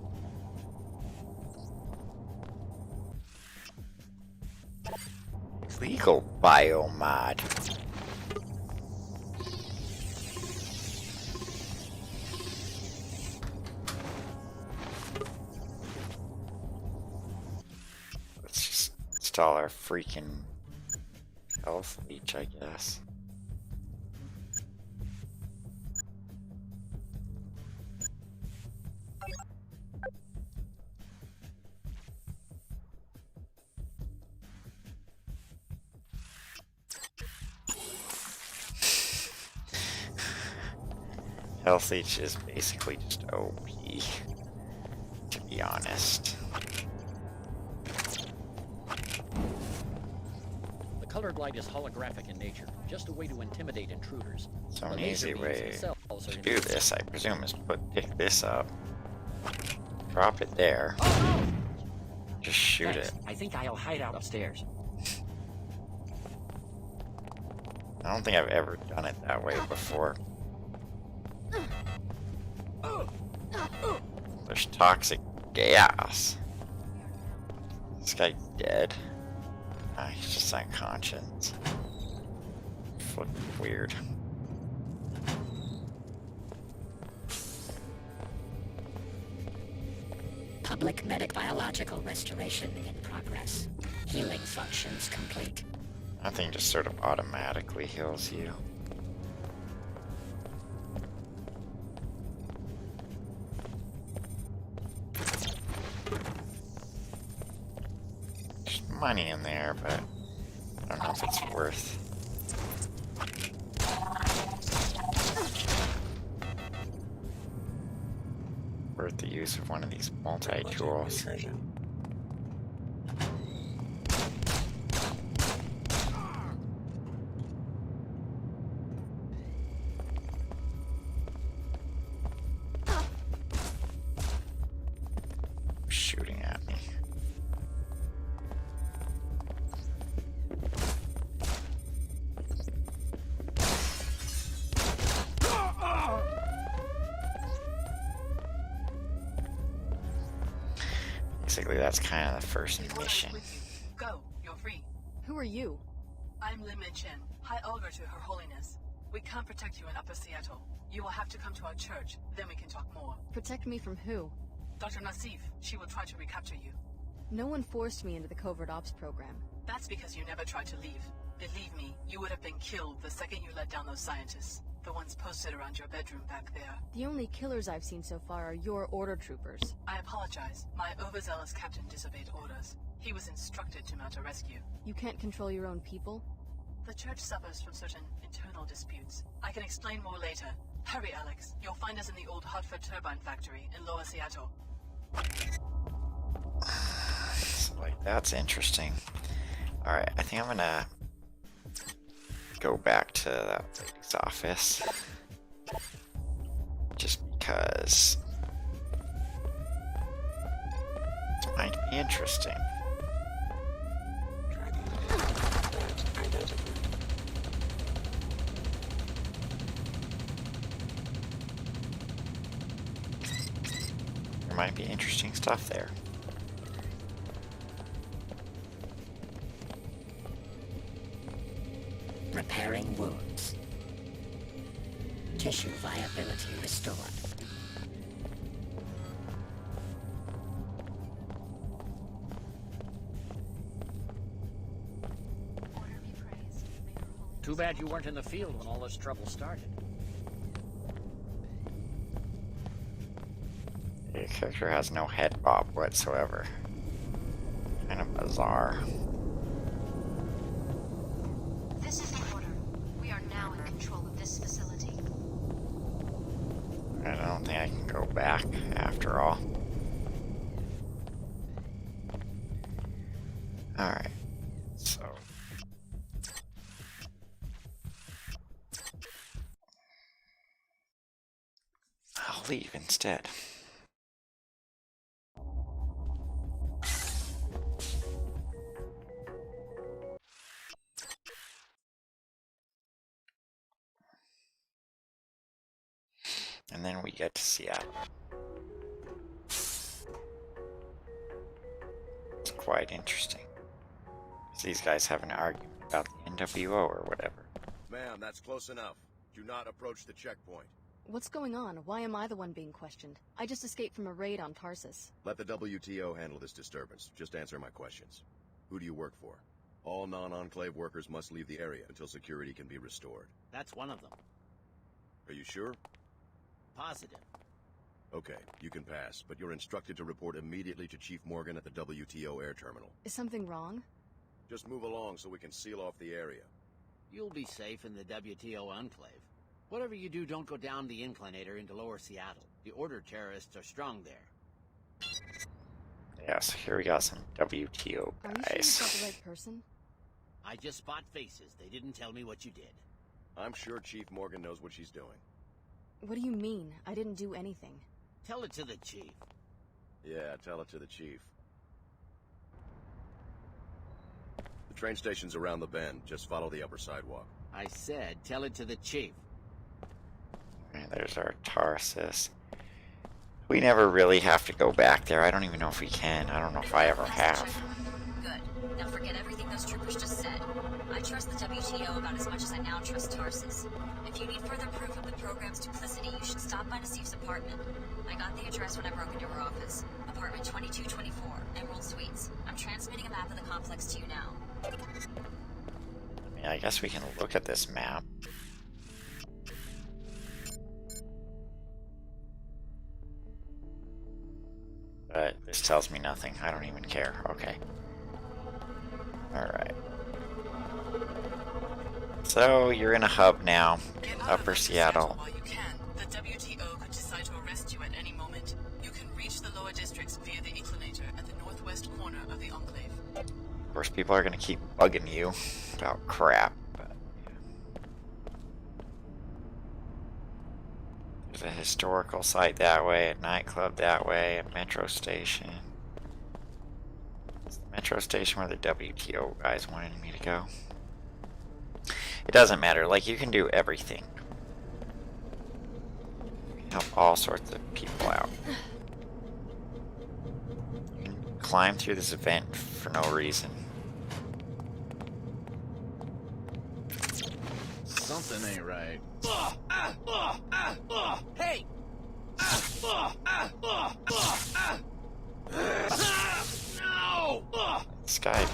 Legal biomod. Let's just install our freaking health leech, I guess. Health leech is basically just OP, to be honest. The colored light is holographic in nature, just a way to intimidate intruders. So The an laser easy beams way themselves are to do this, I presume, is pick this up, drop it there, just shoot Thanks. it. I think I'll hide out upstairs. I don't think I've ever done it that way before. There's toxic gas. This guy dead? Ah, he's just unconscious. Fucking weird. Public medic biological restoration in progress. Healing functions complete. That thing just sort of automatically heals you. There's money in there, but I don't know if it's worth. hurt the use of one of these multi-tools. Shooting at me. Basically, that's kind of the first mission. Go, you're free. Who are you? I'm Lim Chen, High Elder to Her Holiness. We can't protect you in Upper Seattle. You will have to come to our church, then we can talk more. Protect me from who? Dr. Nassif, she will try to recapture you. No one forced me into the covert ops program. That's because you never tried to leave. Believe me, you would have been killed the second you let down those scientists. The ones posted around your bedroom back there. The only killers I've seen so far are your order troopers. I apologize. My overzealous captain disobeyed orders. He was instructed to mount a rescue. You can't control your own people? The church suffers from certain internal disputes. I can explain more later. Hurry, Alex. You'll find us in the old Hartford turbine factory in Lower Seattle. So, like, that's interesting. Alright, I think I'm gonna go back to that lady's office. Just because it might be interesting. There might be interesting stuff there. Repairing wounds. Tissue viability restored. Too bad you weren't in the field when all this trouble started. The character has no head bob whatsoever. Kind of bizarre. This is the order. We are now in control of this facility. I don't think I can go back after all. Alright, so I'll leave instead. And then we get to Seattle. It's quite interesting. These guys have an argument about the NWO or whatever. Ma'am, that's close enough. Do not approach the checkpoint. What's going on? Why am I the one being questioned? I just escaped from a raid on Tarsus. Let the WTO handle this disturbance. Just answer my questions. Who do you work for? All non-enclave workers must leave the area until security can be restored. That's one of them. Are you sure? Positive. Okay, you can pass, but you're instructed to report immediately to Chief Morgan at the WTO air terminal. Is something wrong? Just move along so we can seal off the area. You'll be safe in the WTO enclave. Whatever you do, don't go down the inclinator into Lower Seattle. The Order terrorists are strong there. Yeah, so here we got some WTO Are you sure you guys. got the right person? I just spot faces. They didn't tell me what you did. I'm sure Chief Morgan knows what she's doing. What do you mean? I didn't do anything. Tell it to the Chief. Yeah, tell it to the Chief. The train station's around the bend. Just follow the upper sidewalk. I said, tell it to the Chief. And there's our Tarsus. We never really have to go back there. I don't even know if we can. I don't know if I ever have. Good. Now forget everything those troopers just said. I trust the WTO about as much as I now trust Tarsus. If you need further proof of the program's duplicity, you should stop by Nassif's apartment. I got the address when I broke into her office. Apartment 2224, Emerald Suites. I'm transmitting a map of the complex to you now. I mean, I guess we can look at this map. But this tells me nothing. I don't even care. Okay. Alright. So, you're in a hub now. Upper Seattle. While you can. The WTO could decide to arrest you at any moment. You can districts via the inclinator at the northwest corner of the Enclave. Of course, people are gonna keep bugging you about crap. But there's a historical site that way, a nightclub that way, a metro station. It's the metro station where the WTO guys wanted me to go. It doesn't matter. Like, you can do everything. You can help all sorts of people out. You can climb through this event for no reason. Something ain't right. Hey! No! This guy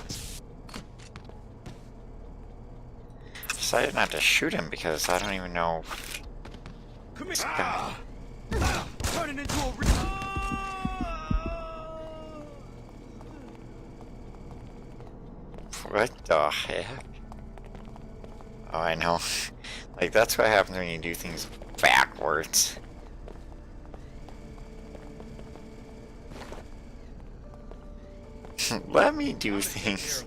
decided not to shoot him because I don't even know. Come This here! guy. Turning into a What the heck? Oh, I know. Like, that's what happens when you do things backwards. Let me do things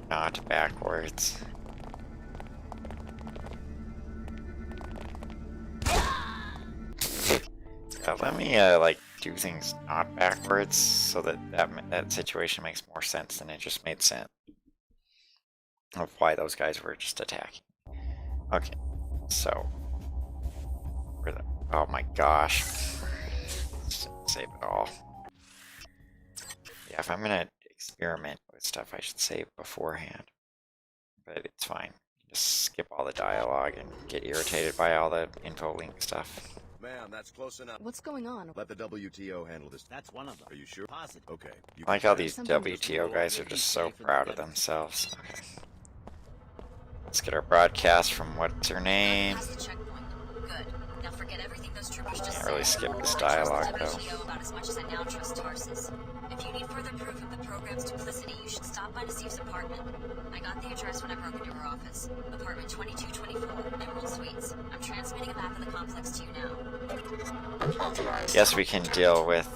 not backwards. Yeah, let me like do things not backwards so that that situation makes more sense than it just made sense of why those guys were just attacking. Okay, so where the, oh my gosh, save it all. Yeah, if I'm gonna experiment with stuff, I should save beforehand. But it's fine. Just skip all the dialogue and get irritated by all the info link stuff. Ma'am, that's close enough. What's going on? Let the WTO handle this. That's one of them. Are you sure? Positive. Okay. You I like can how pass. these WTO guys are just so proud of themselves. Okay. Let's get our broadcast from what's her name. Past the checkpoint. Good. Now forget everything those troopers just Can't really said. skip this I dialogue trust the though. WTO about as much as I now trust Tarsus. If you need further proof of the program's duplicity, you should stop by Nassif's apartment. I got the address when I broke into her office. Apartment 2224, Emerald Suites. I'm transmitting a map of the complex to you now. Guess we can deal with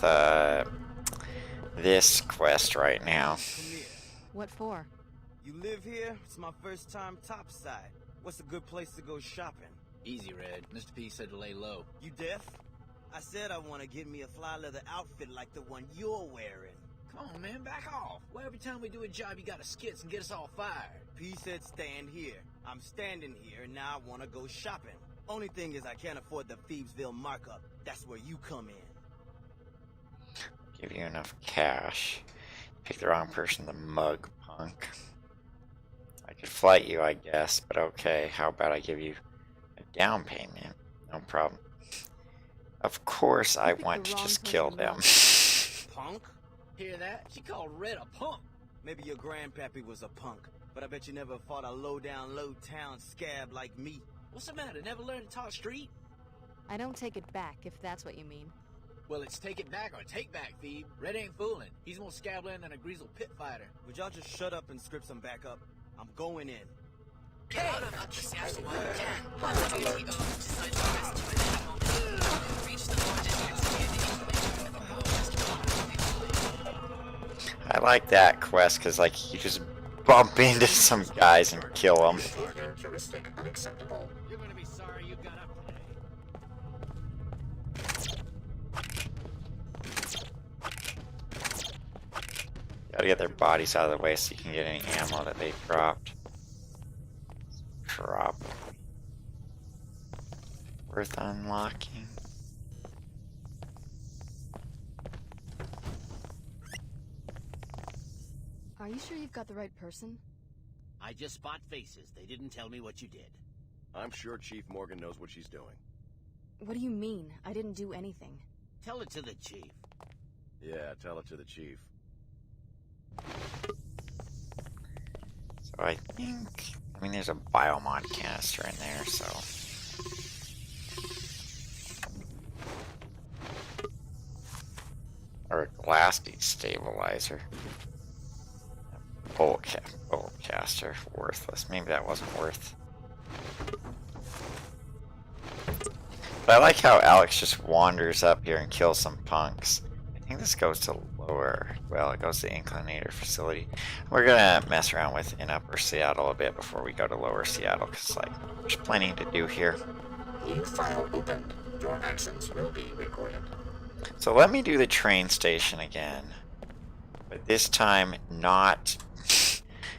this quest right now. What for? You live here? It's my first time topside. What's a good place to go shopping? Easy, Red. Mr. P said to lay low. You deaf? I said I want to get me a fly leather outfit like the one you're wearing. Come on, man, back off. Why every time we do a job you gotta skits and get us all fired? P said stand here. I'm standing here, and now I want to go shopping. Only thing is I can't afford the Phoebesville markup. That's where you come in. Give you enough cash. Pick the wrong person, the mug punk. I could flight you, I guess, but okay. How about I give you a down payment? No problem. Of course, I want to just kill them. Punk? Hear that? She called Red a punk. Maybe your grandpappy was a punk, but I bet you never fought a low-down, low-town scab like me. What's the matter? Never learned to talk street? I don't take it back, if that's what you mean. Well, it's take it back or take back, Phoebe. Red ain't fooling. He's more scabland than a greasel pit fighter. Would y'all just shut up and script some backup? I'm going in. Get out of the Seattle 110. WTO decides to arrest you at any moment. Reach the lower districts via the inclinator at the northwest corner of the Enclave. I like that quest because, like, you just bump into some guys and kill them. You're gonna be sorry you got up today. Gotta get their bodies out of the way so you can get any ammo that they dropped. Probably worth unlocking. Are you sure you've got the right person? I just spot faces. They didn't tell me what you did. I'm sure Chief Morgan knows what she's doing. What do you mean? I didn't do anything. Tell it to the chief. Yeah, tell it to the chief. So I think, I mean, there's a biomod canister in there, so. Or a glass destabilizer. Bolt caster, worthless. Maybe that wasn't worth. But I like how Alex just wanders up here and kills some punks. think this goes to lower. Well, it goes to the Inclinator facility. We're gonna mess around with in Upper Seattle a bit before we go to Lower Seattle, because like there's plenty to do here. New file opened. Your actions will be recorded. So let me do the train station again, but this time not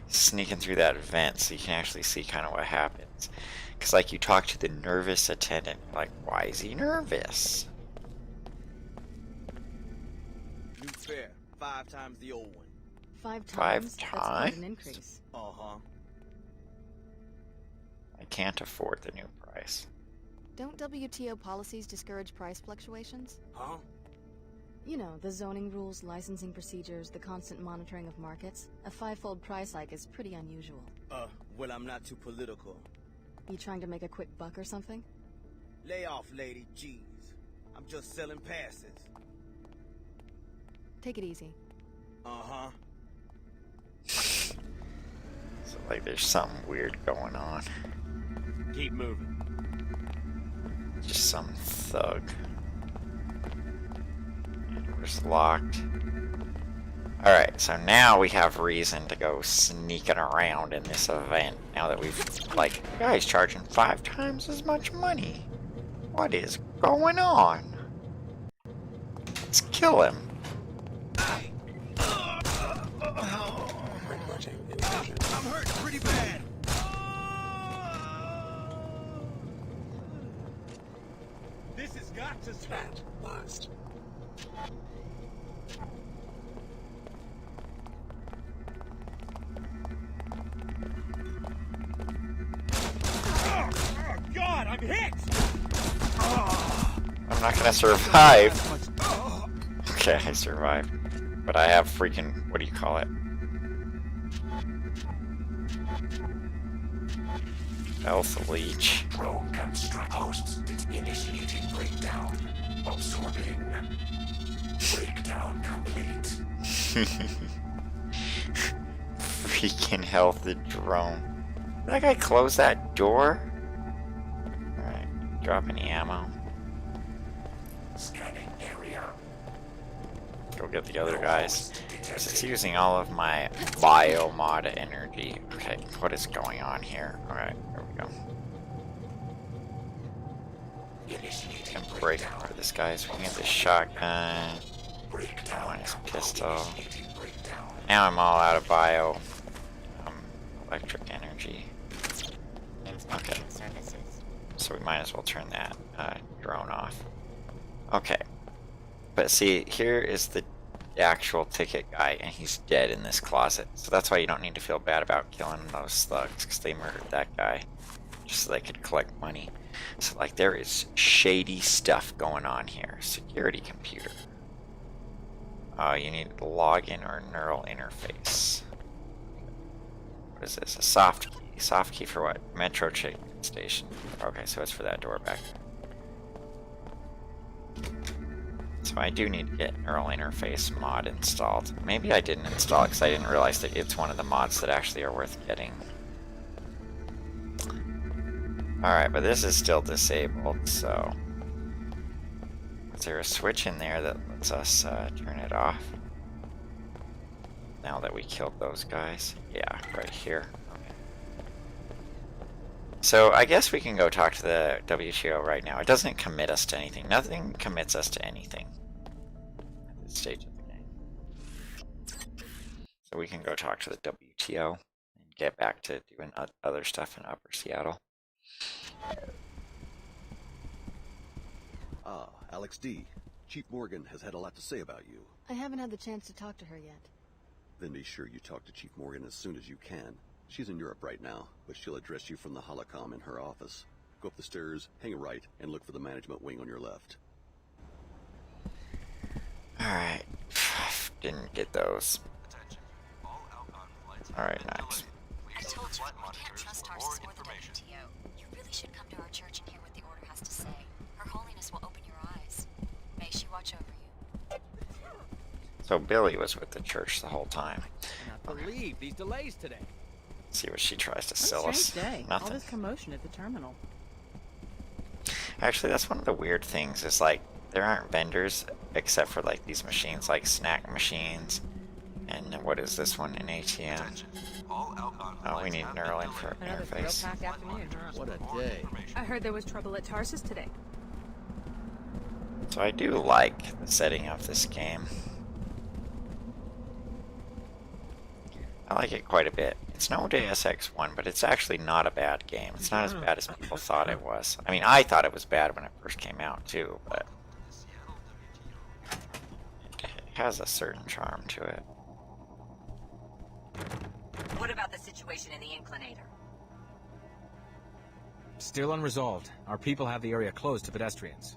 sneaking through that vent, so you can actually see kind of what happens. Because like you talk to the nervous attendant, like, why is he nervous? New fare, 5 times the old one. 5 times? 5 That's quite times? an increase. Uh-huh. I can't afford the new price. Don't WTO policies discourage price fluctuations? Huh? You know, the zoning rules, licensing procedures, the constant monitoring of markets. A 5-fold price hike is pretty unusual. Well, I'm not too political. You trying to make a quick buck or something? Lay off, lady. Jeez. I'm just selling passes. Take it easy. Uh-huh. So like there's something weird going on. Keep moving. Just some thug. Door's locked. Alright, so now we have reason to go sneaking around in this event. Now that we've, like, guys charging 5 times as much money. What is going on? Let's kill him. I'm hurt pretty bad. This has got to stop. Lost. Oh, God, I'm hit! I'm not gonna survive. Okay, I survived. But I have freaking, what do you call it? Health leech. Probe construct hosts. It's initiating breakdown. Absorbing. Breakdown complete. Freaking health the drone. Did that guy close that door? Alright, drop any ammo. Scanning area. Go get the other guys. It's using all of my biomod energy. Okay, what is going on here? Alright, here we go. Can break apart this guy so we can get the shotgun. One is pistol. Now I'm all out of bio electric energy. Okay. So we might as well turn that drone off. Okay. But see, here is the actual ticket guy, and he's dead in this closet. So that's why you don't need to feel bad about killing those thugs, because they murdered that guy just so they could collect money. So like there is shady stuff going on here. Security computer. You need a login or neural interface. What is this? A soft key. Soft key for what? Metro chicken station. Okay, so it's for that door back there. So I do need to get neural interface mod installed. Maybe I didn't install it because I didn't realize that it's one of the mods that actually are worth getting. Alright, but this is still disabled, so... Is there a switch in there that lets us turn it off? Now that we killed those guys? Yeah, right here. Okay. So I guess we can go talk to the WTO right now. It doesn't commit us to anything. Nothing commits us to anything at this stage of the game. So we can go talk to the WTO and get back to doing other stuff in Upper Seattle. Ah, Alex D. Chief Morgan has had a lot to say about you. I haven't had the chance to talk to her yet. Then be sure you talk to Chief Morgan as soon as you can. She's in Europe right now, but she'll address you from the holocom in her office. Go up the stairs, hang a right, and look for the management wing on your left. Alright. Didn't get those. Alright, nice. I told you, we can't trust Tarsus or the WTO. You really should come to our church and hear what the Order has to say. Her Holiness will open your eyes. May she watch over you. So Billy was with the church the whole time. I cannot believe these delays today. Let's see what she tries to What a sell us. strange day. Nothing. All this commotion at the terminal. Actually, that's one of the weird things is like there aren't vendors except for like these machines, like snack machines. And what is this one? An ATM. Oh, we need neural Another interface. thrill-packed afternoon, huh? What a day. I heard there was trouble at Tarsus today. So I do like the setting of this game. I like it quite a bit. It's no Deus Ex 1, but it's actually not a bad game. It's not as bad as people thought it was. I mean, I thought it was bad when it first came out too, but it has a certain charm to it. What about the situation in the Inclinator? Still unresolved. Our people have the area closed to pedestrians.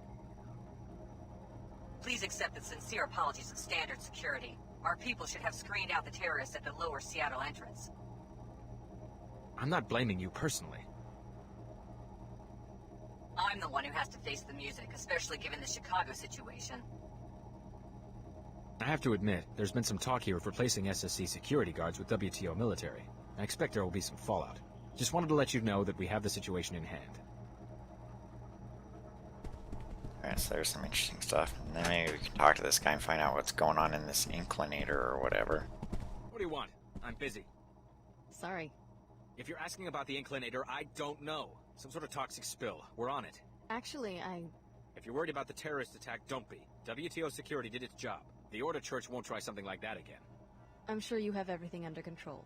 Please accept the sincere apologies of standard security. Our people should have screened out the terrorists at the lower Seattle entrance. I'm not blaming you personally. I'm the one who has to face the music, especially given the Chicago situation. I have to admit, there's been some talk here of replacing SSC security guards with WTO military. I expect there will be some fallout. Just wanted to let you know that we have the situation in hand. Alright, so there's some interesting stuff. And then maybe we can talk to this guy and find out what's going on in this Inclinator or whatever. What do you want? I'm busy. Sorry. If you're asking about the Inclinator, I don't know. Some sort of toxic spill. We're on it. Actually, If you're worried about the terrorist attack, don't be. WTO security did its job. The Order Church won't try something like that again. I'm sure you have everything under control.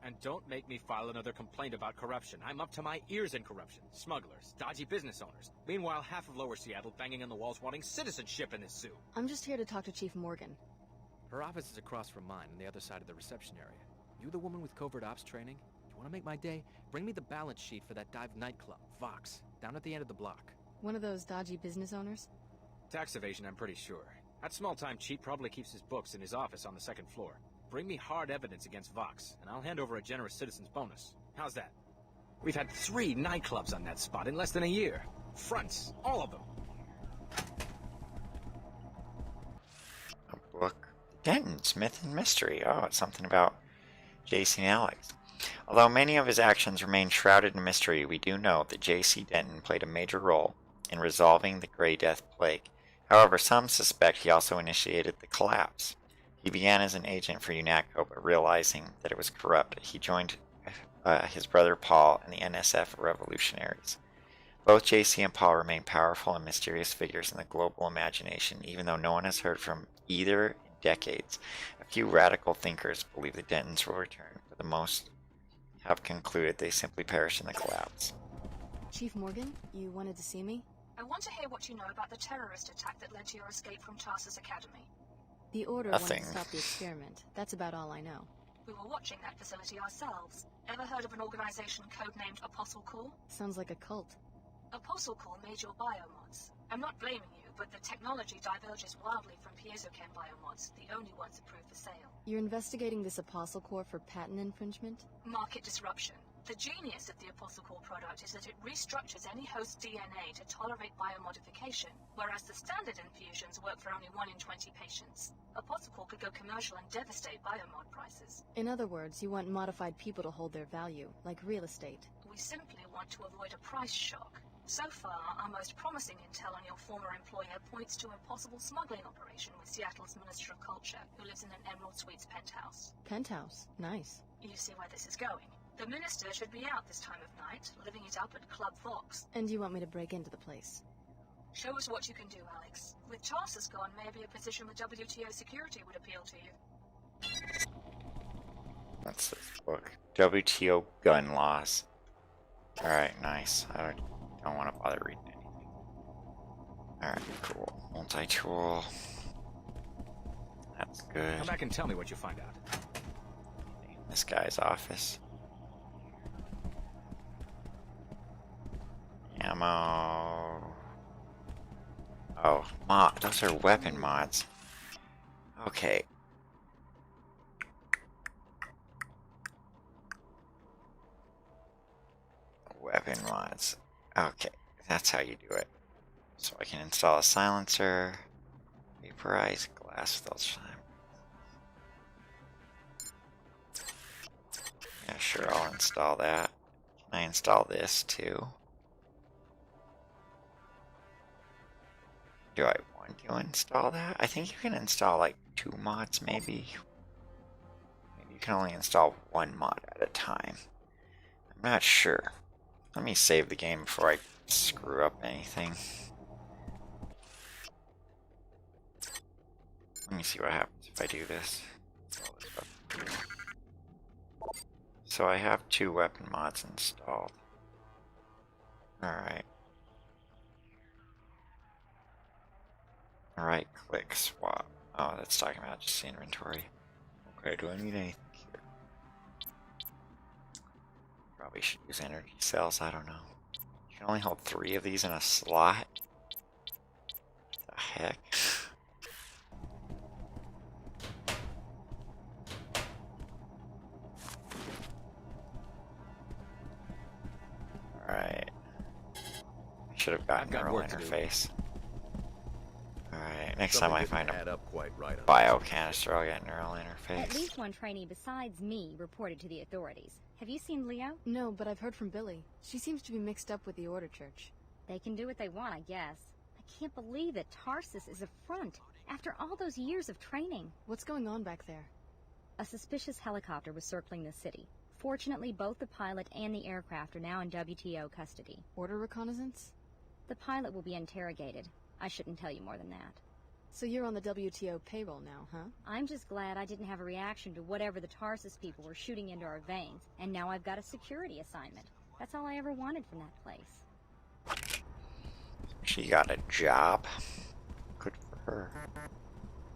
And don't make me file another complaint about corruption. I'm up to my ears in corruption. Smugglers, dodgy business owners. Meanwhile, half of Lower Seattle banging on the walls wanting citizenship in this zoo. I'm just here to talk to Chief Morgan. Her office is across from mine on the other side of the reception area. You the woman with covert ops training? You want to make my day? Bring me the balance sheet for that dive nightclub, Vox, down at the end of the block. One of those dodgy business owners? Tax evasion, I'm pretty sure. That small-time cheat probably keeps his books in his office on the second floor. Bring me hard evidence against Vox, and I'll hand over a generous citizen's bonus. How's that? We've had 3 nightclubs on that spot in less than a year. Fronts, all of them. A book. Denton, Smith and Mystery. Oh, it's something about J.C. and Alex. Although many of his actions remain shrouded in mystery, we do know that J.C. Denton played a major role in resolving the Grey Death Plague. However, some suspect he also initiated the collapse. He began as an agent for UNATCO, but realizing that it was corrupt, he joined his brother Paul and the NSF revolutionaries. Both JC and Paul remain powerful and mysterious figures in the global imagination, even though no one has heard from either in decades. A few radical thinkers believe the Dentons will return, but the most have concluded they simply perished in the collapse. Chief Morgan, you wanted to see me? I want to hear what you know about the terrorist attack that led to your escape from Tarsus Academy. The Order Nothing. wanted to stop the experiment. That's about all I know. We were watching that facility ourselves. Ever heard of an organization codenamed Apostle Corps? Sounds like a cult. Apostle Corps made your biomods. I'm not blaming you, but the technology diverges wildly from piezochem biomods, the only ones approved for sale. You're investigating this Apostle Corps for patent infringement? Market disruption. The genius of the Apostle Corps product is that it restructures any host DNA to tolerate biomodification, whereas the standard infusions work for only 1 in 20 patients. Apostle Corps could go commercial and devastate biomod prices. In other words, you want modified people to hold their value, like real estate. We simply want to avoid a price shock. So far, our most promising intel on your former employer points to a possible smuggling operation with Seattle's Minister of Culture, who lives in an Emerald Suites penthouse. Penthouse? Nice. You see where this is going. The minister should be out this time of night, living it up at Club Vox. And you want me to break into the place? Show us what you can do, Alex. With Tarsus gone, maybe a position with WTO security would appeal to you. What's this book? WTO gun laws. Alright, nice. I don't want to bother reading anything. Alright, cool. Multi-tool. That's good. Come back and tell me what you find out. This guy's office. Ammo. Oh, those are weapon mods. Okay. Weapon mods. Okay, that's how you do it. So I can install a silencer, vaporize glass filter time. Yeah, sure, I'll install that. Can I install this too? Do I want to install that? I think you can install like 2 mods, maybe. Maybe you can only install 1 mod at a time. I'm not sure. Let me save the game before I screw up anything. Let me see what happens if I do this. So I have 2 weapon mods installed. Alright. Right click swap. Oh, that's talking about just inventory. Okay, do I need anything here? Probably should use energy cells, I don't know. You can only hold 3 of these in a slot? What the heck? Alright. I should have gotten a neural interface. Alright, next time I find a bio canister, I'll get a neural interface. At least one trainee besides me reported to the authorities. Have you seen Leo? No, but I've heard from Billy. She seems to be mixed up with the Order Church. They can do what they want, I guess. I can't believe that Tarsus is a front after all those years of training. What's going on back there? A suspicious helicopter was circling the city. Fortunately, both the pilot and the aircraft are now in WTO custody. Order reconnaissance? The pilot will be interrogated. I shouldn't tell you more than that. So you're on the WTO payroll now, huh? I'm just glad I didn't have a reaction to whatever the Tarsus people were shooting into our veins, and now I've got a security assignment. That's all I ever wanted from that place. She got a job. Good for her.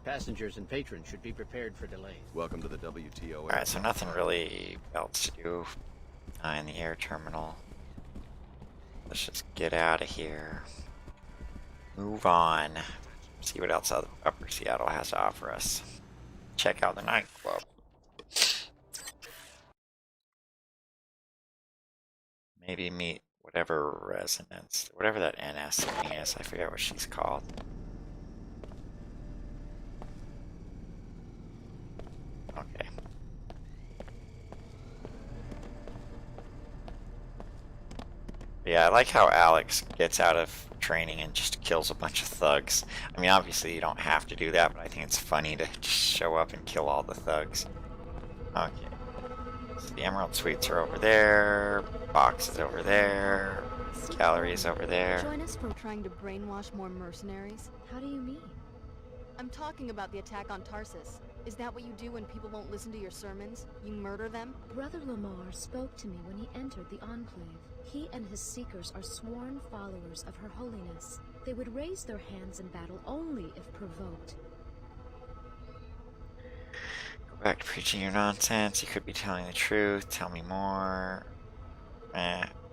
Passengers and patrons should be prepared for delays. Welcome to the WTO. Alright, so nothing really else to do in the air terminal. Let's just get out of here. Move on. See what else Upper Seattle has to offer us. Check out the nightclub. Maybe meet whatever resonance, whatever that NS thing is. I forget what she's called. Okay. Yeah, I like how Alex gets out of training and just kills a bunch of thugs. I mean, obviously you don't have to do that, but I think it's funny to just show up and kill all the thugs. Okay. So the Emerald Suites are over there, boxes over there, galleries over there. Join us for trying to brainwash more mercenaries? How do you mean? I'm talking about the attack on Tarsus. Is that what you do when people won't listen to your sermons? You murder them? Brother Lamar spoke to me when he entered the Enclave. He and his seekers are sworn followers of Her Holiness. They would raise their hands in battle only if provoked. Go back to preaching your nonsense. You could be telling the truth. Tell me more.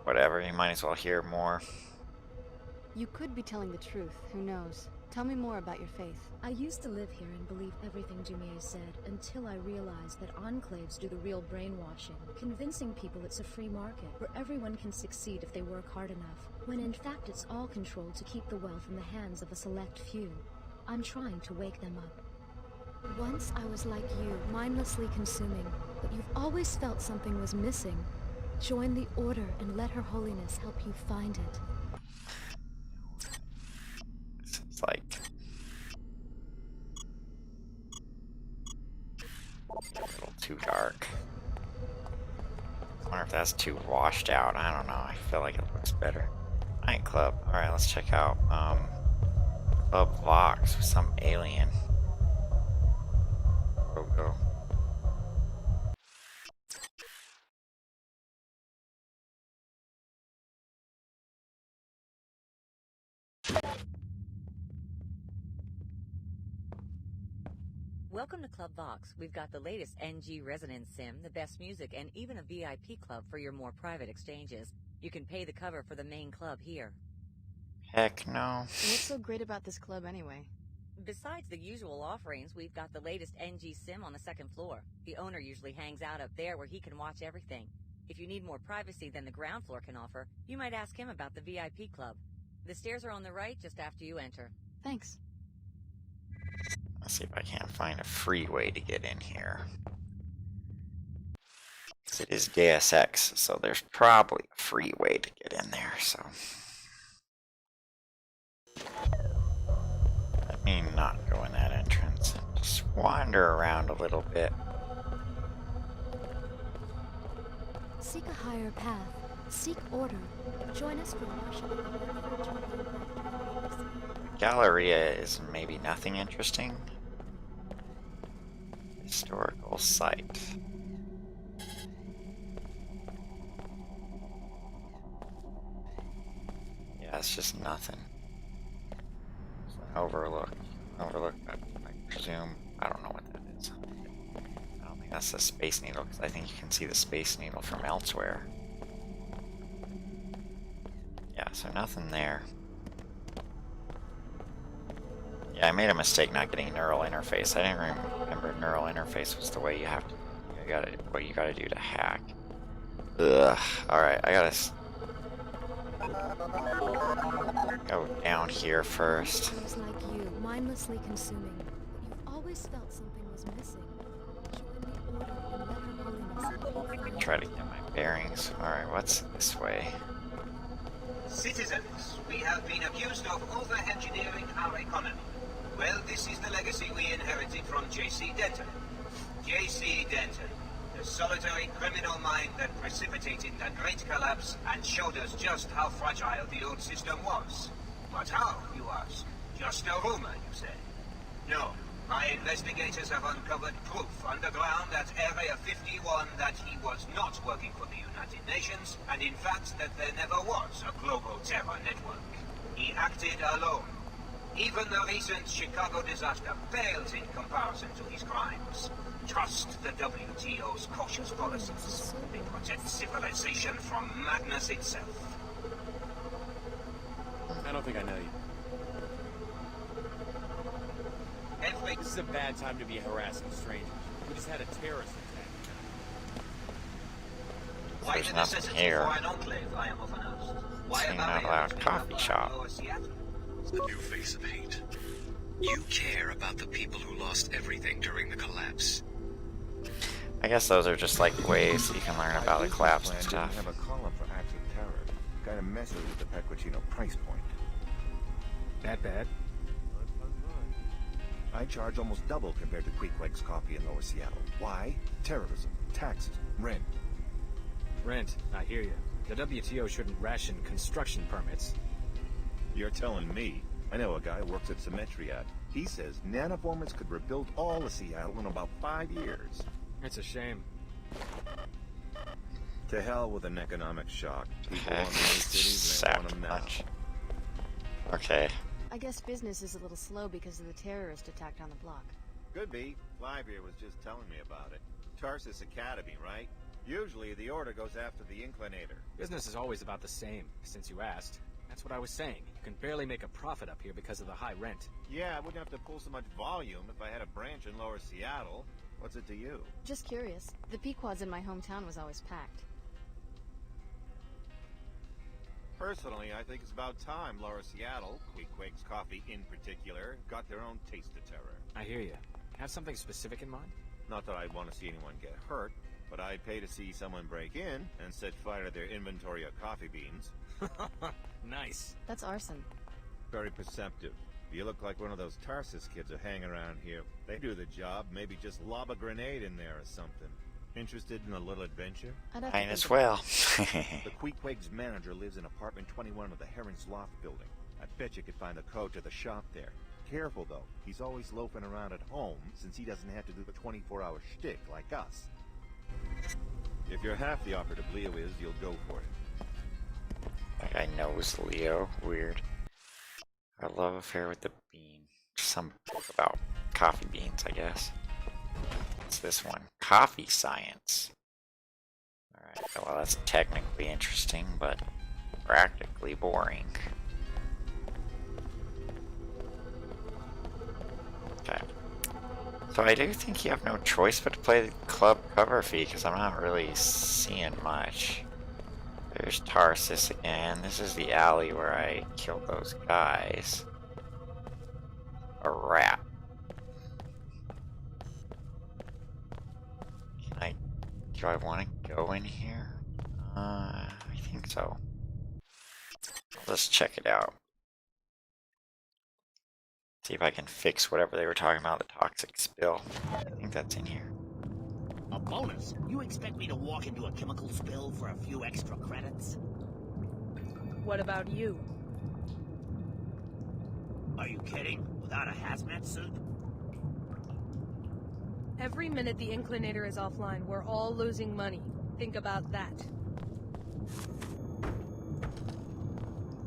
Whatever. You might as well hear more. You could be telling the truth. Who knows? Tell me more about your faith. I used to live here and believe everything Dumais said until I realized that enclaves do the real brainwashing, convincing people it's a free market where everyone can succeed if they work hard enough, when in fact it's all controlled to keep the wealth in the hands of a select few. I'm trying to wake them up. Once I was like you, mindlessly consuming, but you've always felt something was missing. Join the Order and let Her Holiness help you find it. It's like a little too dark. I wonder if that's too washed out. I don't know. I feel like it looks better. Nightclub. Alright, let's check out Club Vox with some alien. Go. Welcome to Club Vox. We've got the latest NG Resonance Sim, the best music, and even a VIP club for your more private exchanges. You can pay the cover for the main club here. Heck no. What's so great about this club anyway? Besides the usual offerings, we've got the latest NG Sim on the second floor. The owner usually hangs out up there where he can watch everything. If you need more privacy than the ground floor can offer, you might ask him about the VIP club. The stairs are on the right just after you enter. Thanks. Let's see if I can't find a free way to get in here. Because it is Deus Ex, so there's probably a free way to get in there, so... not go in that entrance. Just wander around a little bit. Seek a higher path. Seek order. Join us for worship of the Galleria is maybe nothing interesting. Historical site. Yeah, it's just nothing. It's an overlook. Overlook, I presume. I don't know what that is. I don't think that's the Space Needle, because I think you can see the Space Needle from elsewhere. Yeah, so nothing there. Yeah, I made a mistake not getting neural interface. I didn't remember neural interface was the way you have to, what you gotta do to hack. Ugh. Alright, I gotta go down here first. Seems like you, mindlessly consuming, but you've always felt something was missing. Join the order and let her holiness. Try to get my bearings. Alright, what's this way? Citizens, we have been accused of over-engineering our economy. Well, this is the legacy we inherited from J.C. Denton. J.C. Denton, the solitary criminal mind that precipitated the Great Collapse and showed us just how fragile the old system was. But how, you ask? Just a rumor, you say? No. My investigators have uncovered proof underground at Area 51 that he was not working for the United Nations, and in fact that there never was a global terror network. He acted alone. Even the recent Chicago disaster pales in comparison to his crimes. Trust the WTO's cautious policies. They protect civilization from madness itself. I don't think I know you. This is a bad time to be harassing strangers. We just had a terrorist attack. Why the necessity for an enclave, I am often asked? Why Seeing out loud coffee shop. The new face of hate. You care about the people who lost everything during the collapse. I guess those are just like ways you can learn about the collapse and stuff. Have a column for acts of terror. Kind of messes with the Pequotino price point. That bad? I charge almost double compared to Queequeg's coffee in Lower Seattle. Why? Terrorism, taxes, rent. Rent, I hear you. The WTO shouldn't ration construction permits. You're telling me. I know a guy who works at Symmetriad. He says nanoformers could rebuild all of Seattle in about 5 years. It's a shame. To hell with an economic shock. People want the new cities and they want them now. Okay. I guess business is a little slow because of the terrorist attack on the block. Could be. Flybe here was just telling me about it. Tarsus Academy, right? Usually the order goes after the inclinator. Business is always about the same, since you asked. That's what I was saying. You can barely make a profit up here because of the high rent. Yeah, I wouldn't have to pull so much volume if I had a branch in Lower Seattle. What's it to you? Just curious. The Pequods in my hometown was always packed. Personally, I think it's about time Lower Seattle, Queequeg's Coffee in particular, got their own taste of terror. I hear you. Have something specific in mind? Not that I want to see anyone get hurt, but I'd pay to see someone break in and set fire to their inventory of coffee beans. Nice. That's arson. Very perceptive. You look like one of those Tarsus kids who hang around here. They do the job, maybe just lob a grenade in there or something. Interested in a little adventure? Might as well. The Queequeg's manager lives in apartment 21 of the Heron's Loft building. I bet you could find the code to the shop there. Careful though, he's always loafing around at home since he doesn't have to do the 24-hour shtick like us. If you're half the operative Leo is, you'll go for it. That guy knows Leo. Weird. Our love affair with the bean. Some book about coffee beans, I guess. What's this one? Coffee science. Alright, well that's technically interesting, but practically boring. Okay. So I do think you have no choice but to play the club cover fee, because I'm not really seeing much. There's Tarsus again. This is the alley where I killed those guys. A rat. Do I want to go in here? I think so. Let's check it out. See if I can fix whatever they were talking about, the toxic spill. I think that's in here. A bonus? You expect me to walk into a chemical spill for a few extra credits? What about you? Are you kidding? Without a hazmat suit? Every minute the Inclinator is offline, we're all losing money. Think about that.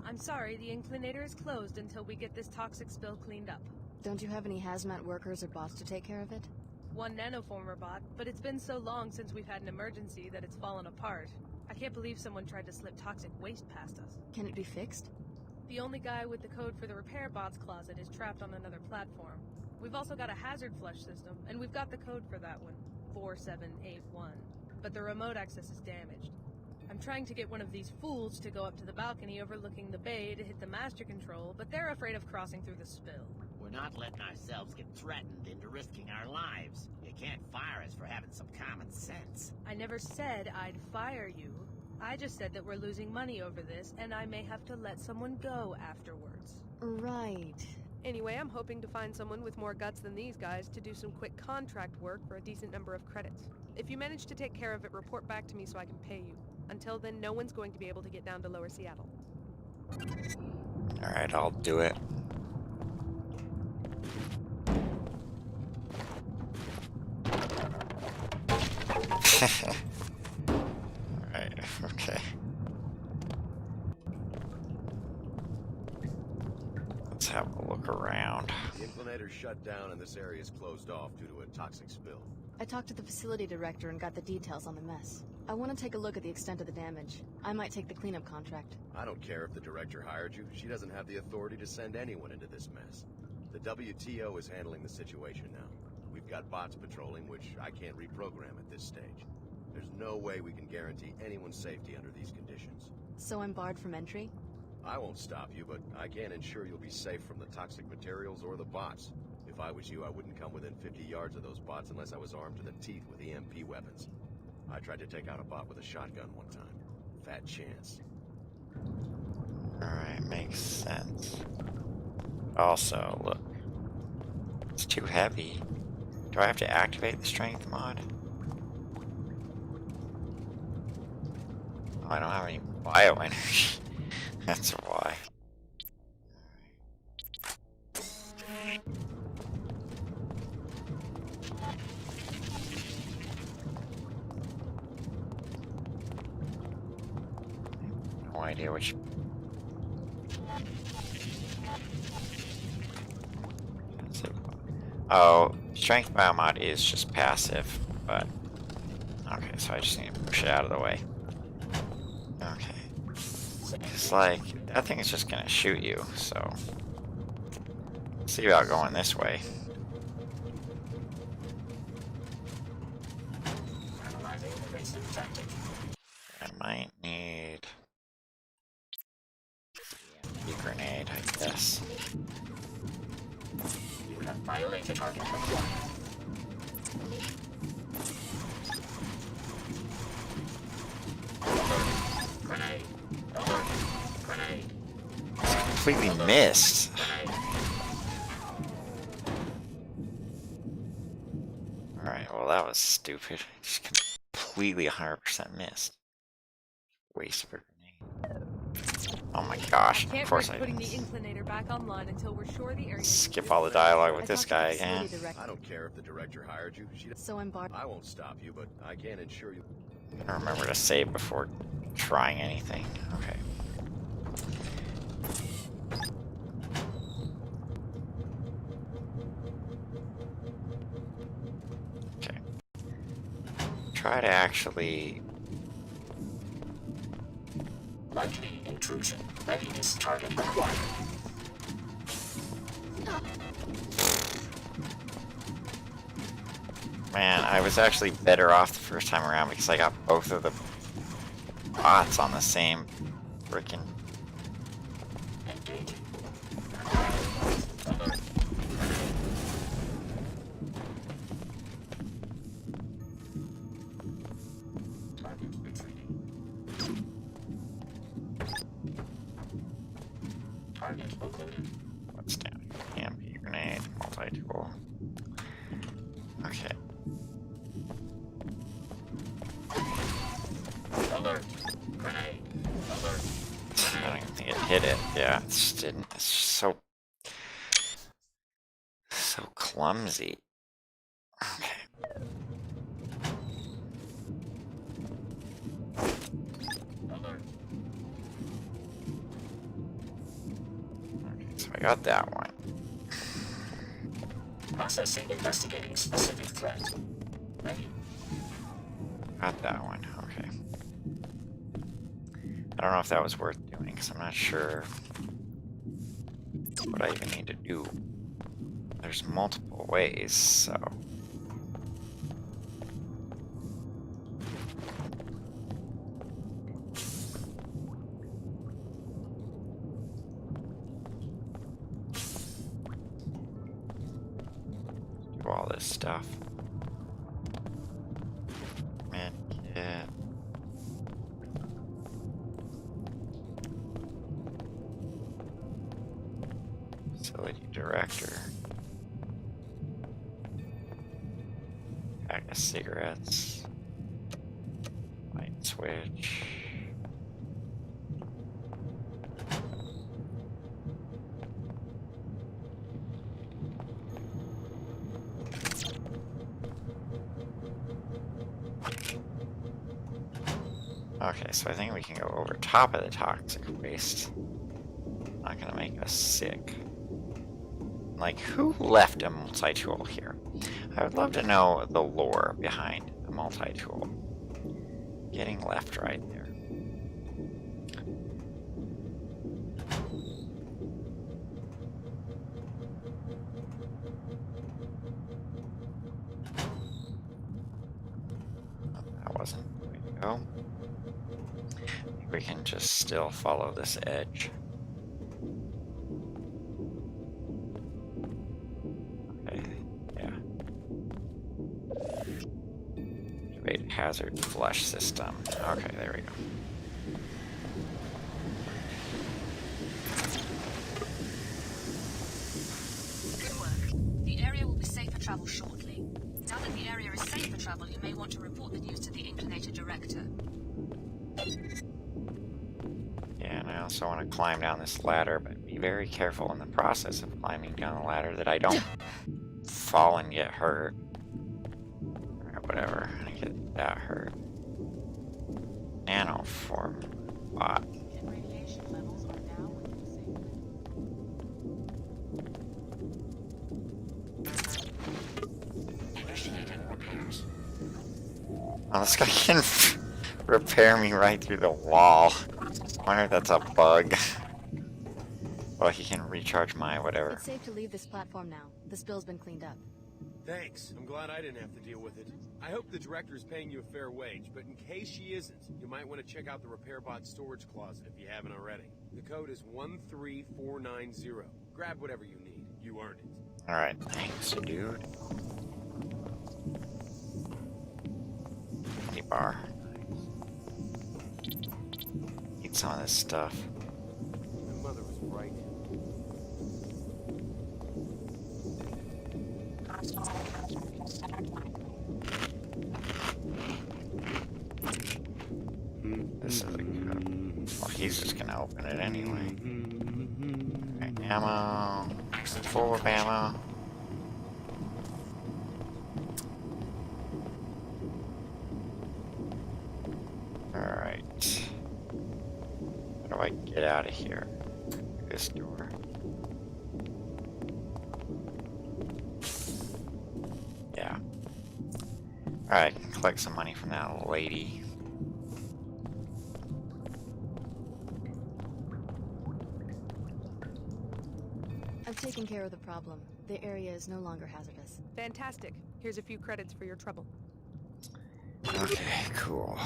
I'm sorry, the Inclinator is closed until we get this toxic spill cleaned up. Don't you have any hazmat workers or bots to take care of it? One nanoformer bot, but it's been so long since we've had an emergency that it's fallen apart. I can't believe someone tried to slip toxic waste past us. Can it be fixed? The only guy with the code for the repair bot's closet is trapped on another platform. We've also got a hazard flush system, and we've got the code for that one, 4781. But the remote access is damaged. I'm trying to get one of these fools to go up to the balcony overlooking the bay to hit the master control, but they're afraid of crossing through the spill. We're not letting ourselves get threatened into risking our lives. You can't fire us for having some common sense. I never said I'd fire you. I just said that we're losing money over this, and I may have to let someone go afterwards. Right. Anyway, I'm hoping to find someone with more guts than these guys to do some quick contract work for a decent number of credits. If you manage to take care of it, report back to me so I can pay you. Until then, no one's going to be able to get down to Lower Seattle. Alright, I'll do it. Alright, okay. Let's have a look around. The Inclinator's shut down and this area is closed off due to a toxic spill. I talked to the facility director and got the details on the mess. I want to take a look at the extent of the damage. I might take the cleanup contract. I don't care if the director hired you. She doesn't have the authority to send anyone into this mess. The WTO is handling the situation now. We've got bots patrolling, which I can't reprogram at this stage. There's no way we can guarantee anyone's safety under these conditions. So I'm barred from entry? I won't stop you, but I can't ensure you'll be safe from the toxic materials or the bots. If I was you, I wouldn't come within 50 yards of those bots unless I was armed to the teeth with EMP weapons. I tried to take out a bot with a shotgun one time. Fat chance. Alright, makes sense. Also, look. It's too heavy. Do I have to activate the strength mod? Oh, I don't have any bioenergy. That's why. No idea which. Oh, strength biomod is just passive, but okay, so I just need to push it out of the way. Okay. It's like, that thing is just gonna shoot you, so see about going this way. I might need a grenade, I guess. You have violated target. Grenade. Grenade. Completely missed. Alright, well that was stupid. Just completely 100% missed. Waste of a grenade. Oh my gosh, of course I putting didn't. the Inclinator back online until we're sure the area. Skip all the dialogue with this guy again. I don't care if the director hired you. So I'm barred. I won't stop you, but I can't ensure you. I gotta remember to save before trying anything. Okay. Okay. Try to actually. Likely intrusion. Readiness target required. Man, I was actually better off the first time around because I got both of the bots on the same freaking. What's down here? EMP grenade. multi-tool. Okay. Alert! Grenade! Alert! I don't even think it hit it. Yeah, it just didn't. It's just so clumsy. Okay. Alert! Okay, so I got that one. Processing investigating specific threat. Ready. Got that one. Okay. I don't know if that was worth doing because I'm not sure what I even need to do. There's multiple ways, so. Do all this stuff. Medkit. Facility director. Pack of cigarettes. Light switch. Okay, so I think we can go over top of the toxic waste. Not gonna make us sick. Like, who left a multi-tool here? I would love to know the lore behind a multi-tool. Getting left right there. That wasn't the way to go. I think we can just still follow this edge. Hazard flush system. Okay, there we go. Good work. The area will be safe for travel shortly. Now that the area is safe for travel, you may want to report the news to the Inclinator Director. Yeah, and I also want to climb down this ladder, but be very careful in the process of climbing down the ladder that I don't fall and get hurt. Or whatever, I get that hurt. Nanoform bot. Radiation levels are now within Initiating repairs. Oh, this guy can repair me right through the wall. I wonder if that's a bug. Well, he can recharge my whatever. It's safe to leave this platform now. The spill's been cleaned up. Thanks. I'm glad I didn't have to deal with it. I hope the director's paying you a fair wage, but in case she isn't, you might want to check out the repair bot storage closet if you haven't already. The code is 13490. Grab whatever you need. You earned it. Alright, thanks, dude. Candy bar. Eat some of this stuff. My mother was right. This is a good. Well, he's just gonna open it anyway. Okay, ammo. Full of ammo. Alright. How do I get out of here? This door. Yeah. Alright, collect some money from that lady. I've taken care of the problem. The area is no longer hazardous. Fantastic. Here's a few credits for your trouble. Okay, cool.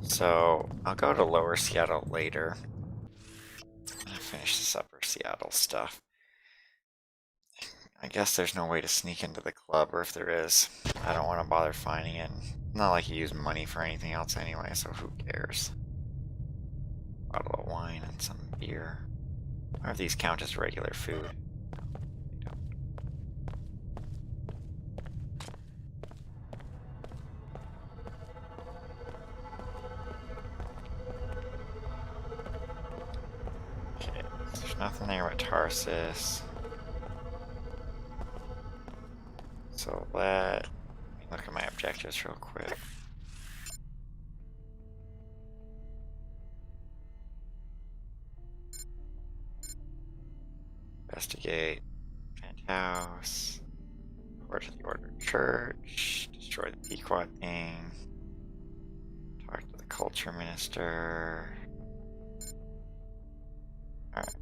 So, I'll go to Lower Seattle later. I'll finish this Upper Seattle stuff. I guess there's no way to sneak into the club, or if there is, I don't want to bother finding it. Not like you use money for anything else anyway, so who cares? Bottle of wine and some beer. Or if these count as regular food. They don't. Nothing there with Tarsus. So let me look at my objectives real quick. Investigate Penthouse. Report to the Order Church. Destroy the Pequot thing. Talk to the Culture Minister. Alright.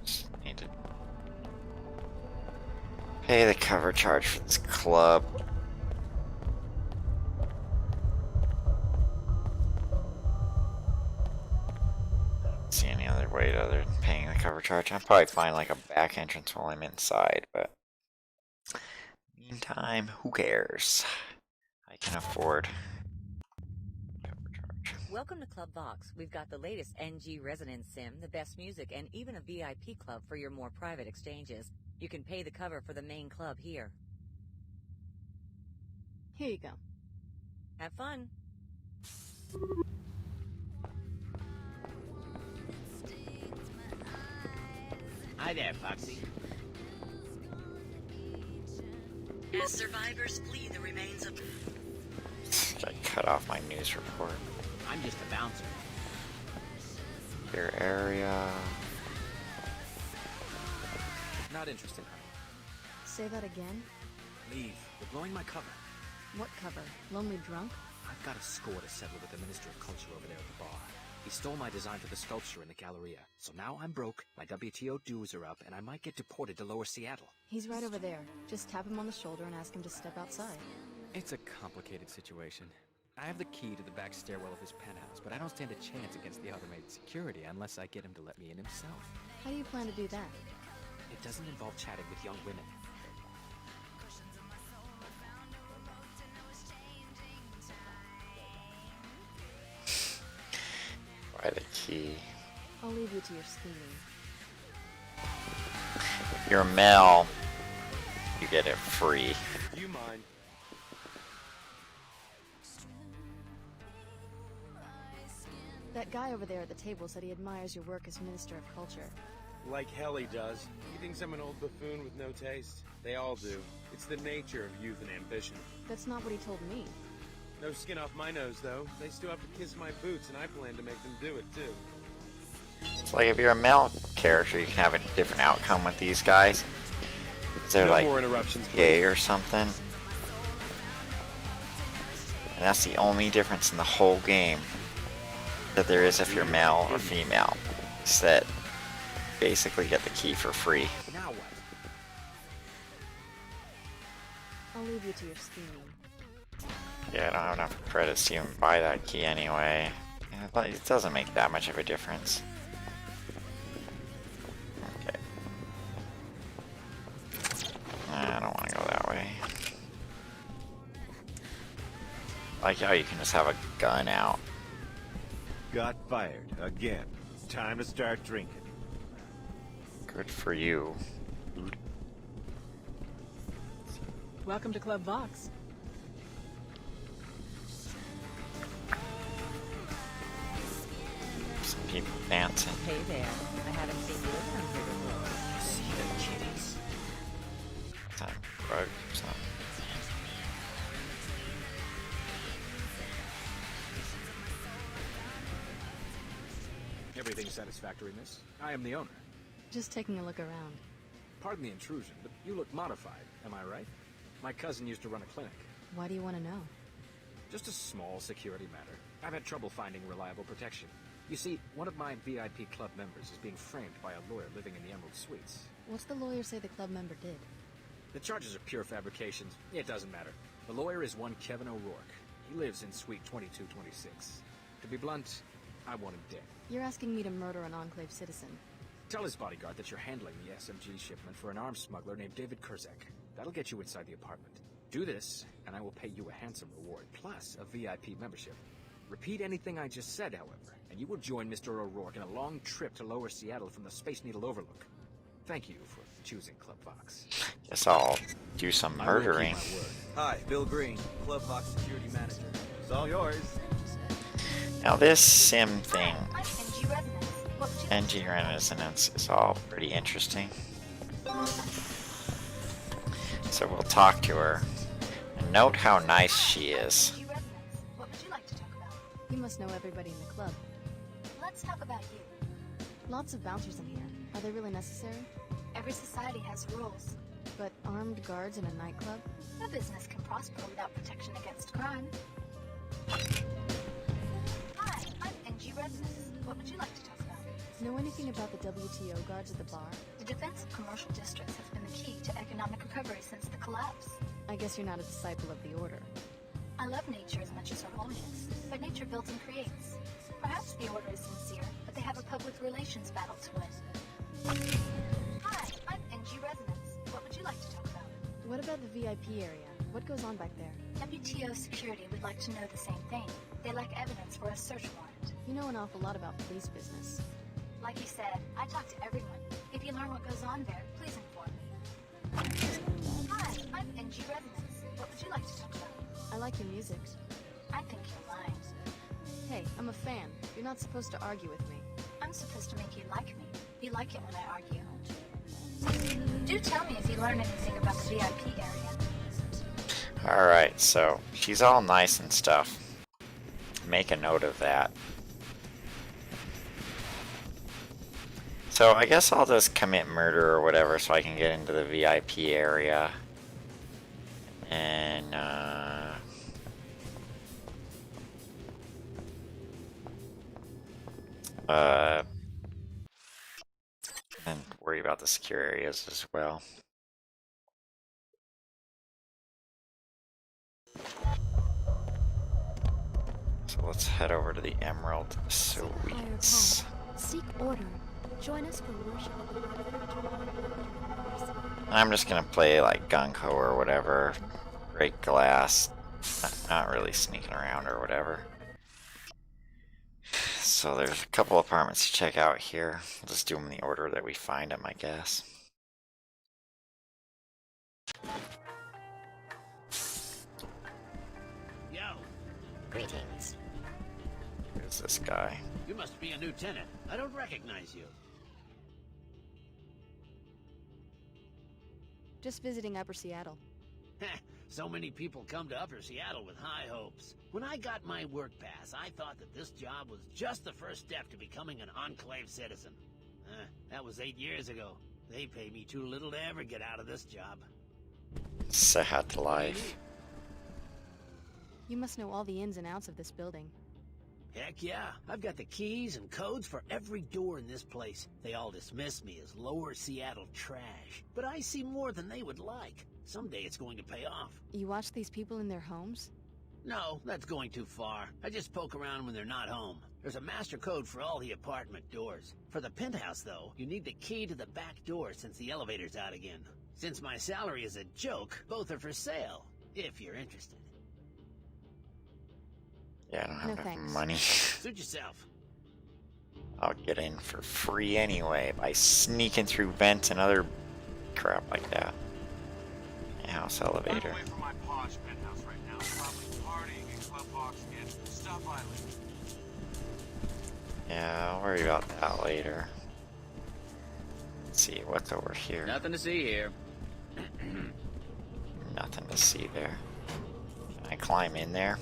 Just need to pay the cover charge for this club. See any other way other than paying the cover charge. I'll probably find like a back entrance while I'm inside, but meantime, who cares? I can afford cover charge. Welcome to Club Vox. We've got the latest NG Resonance Sim, the best music, and even a VIP club for your more private exchanges. You can pay the cover for the main club here. Here you go. Have fun. Hi there, Foxy. As survivors flee the remains of... I cut off my news report. I'm just a bouncer. Your area. Not interested, honey. Say that again? Leave. You're blowing my cover. What cover? Lonely Drunk? I've got a score to settle with the Minister of Culture over there at the bar. He stole my design for the sculpture in the Galleria. So now I'm broke, my WTO dues are up, and I might get deported to Lower Seattle. He's right over there. Just tap him on the shoulder and ask him to step outside. It's a complicated situation. I have the key to the back stairwell of his penthouse, but I don't stand a chance against the automated security unless I get him to let me in himself. How do you plan to do that? It doesn't involve chatting with young women. Buy the key. I'll leave you to your scheming. If you're Mel, you get it free. Do you mind? That guy over there at the table said he admires your work as Minister of Culture. Like hell he does. He thinks I'm an old buffoon with no taste. They all do. It's the nature of youth and ambition. That's not what he told me. No skin off my nose, though. They still have to kiss my boots, and I plan to make them do it, too. It's like if you're a Mel character, you can have a different outcome with these guys. They're No like more interruptions, gay or something. And that's the only difference in the whole game that there is if you're male or female. Is that basically get the key for free. Now what? I'll leave you to your scheming. Yeah, I don't have enough credits to even buy that key anyway. Yeah, but it doesn't make that much of a difference. Okay. I don't want to go that way. I like how you can just have a gun out. Got fired again. Time to start drinking. Good for you. Welcome to Club Vox. Some people dancing. Hey there. I haven't seen you around here before. See the kitties. Time for drugs or something. Everything satisfactory, miss? I am the owner. Just taking a look around. Pardon the intrusion, but you look modified, am I right? My cousin used to run a clinic. Why do you want to know? Just a small security matter. I've had trouble finding reliable protection. You see, one of my VIP club members is being framed by a lawyer living in the Emerald Suites. What's the lawyer say the club member did? The charges are pure fabrications. It doesn't matter. The lawyer is one Kevin O'Rourke. He lives in Suite 2226. To be blunt, I want him dead. You're asking me to murder an Enclave citizen. Tell his bodyguard that you're handling the SMG shipment for an arms smuggler named David Kurzak. That'll get you inside the apartment. Do this, and I will pay you a handsome reward, plus a VIP membership. Repeat anything I just said, however, and you will join Mr. O'Rourke in a long trip to Lower Seattle from the Space Needle Overlook. Thank you for choosing Club Vox. Guess I'll do some murdering. Hi, Bill Green, Club Vox Security Manager. It's all yours. Now this sim thing, NG Resonance. What would you NG Resonance, is all pretty interesting. So we'll talk to her. And note how nice she is. NG Resonance. What would you like to talk about? You must know everybody in the club. Let's talk about you. Lots of bouncers in here. Are they really necessary? Every society has rules. But armed guards in a nightclub? A business can prosper without protection against crime. Hi, I'm NG Resonance. What would you like to talk about? Know anything about the WTO guards at the bar? The defense of commercial districts has been the key to economic recovery since the collapse. I guess you're not a disciple of the Order. I love nature as much as Her Holiness, but nature builds and creates. Perhaps the Order is sincere, but they have a public relations battle to win. Hi, I'm NG Resonance. What would you like to talk about? What about the VIP area? What goes on back there? WTO security would like to know the same thing. They lack evidence for a search warrant. You know an awful lot about police business. Like you said, I talk to everyone. If you learn what goes on there, please inform me. Hi, I'm NG Resonance. What would you like to talk about? I like your music. I think you're lying. Hey, I'm a fan. You're not supposed to argue with me. I'm supposed to make you like me. You like it when I argue. Do tell me if you learn anything about the VIP area. Alright, so she's all nice and stuff. Make a note of that. So I guess I'll just commit murder or whatever so I can get into the VIP area. And, and worry about the secure areas as well. So let's head over to the Emerald Suites. Seek order. Join us for worship at the I'm just gonna play like Gung-Ho or whatever. Break glass. Not really sneaking around or whatever. So there's a couple apartments to check out here. We'll just do them in the order that we find them, I guess. Yo, Greetings. Who's this guy? you must be a new tenant. I don't recognize you. Just visiting Upper Seattle. So many people come to Upper Seattle with high hopes. When I got my work pass, I thought that this job was just the first step to becoming an Enclave citizen. That was 8 years ago. They pay me too little to ever get out of this job. Sad life. You must know all the ins and outs of this building. Heck yeah, I've got the keys and codes for every door in this place. They all dismiss me as Lower Seattle trash, but I see more than they would like. Someday it's going to pay off. You watch these people in their homes? No, that's going too far. I just poke around when they're not home. There's a master code for all the apartment doors. For the penthouse, though, you need the key to the back door since the elevator's out again. Since my salary is a joke, both are for sale, if you're interested. Yeah, I don't have enough thanks. money. Suit yourself. I'll get in for free anyway by sneaking through vents and other crap like that. House elevator. Away from my posh penthouse right now. Probably partying in Club Box in Stuff Island. Yeah, I'll worry about that later. Let's see what's over here. Nothing to see here. Nothing to see there. Can I climb in there?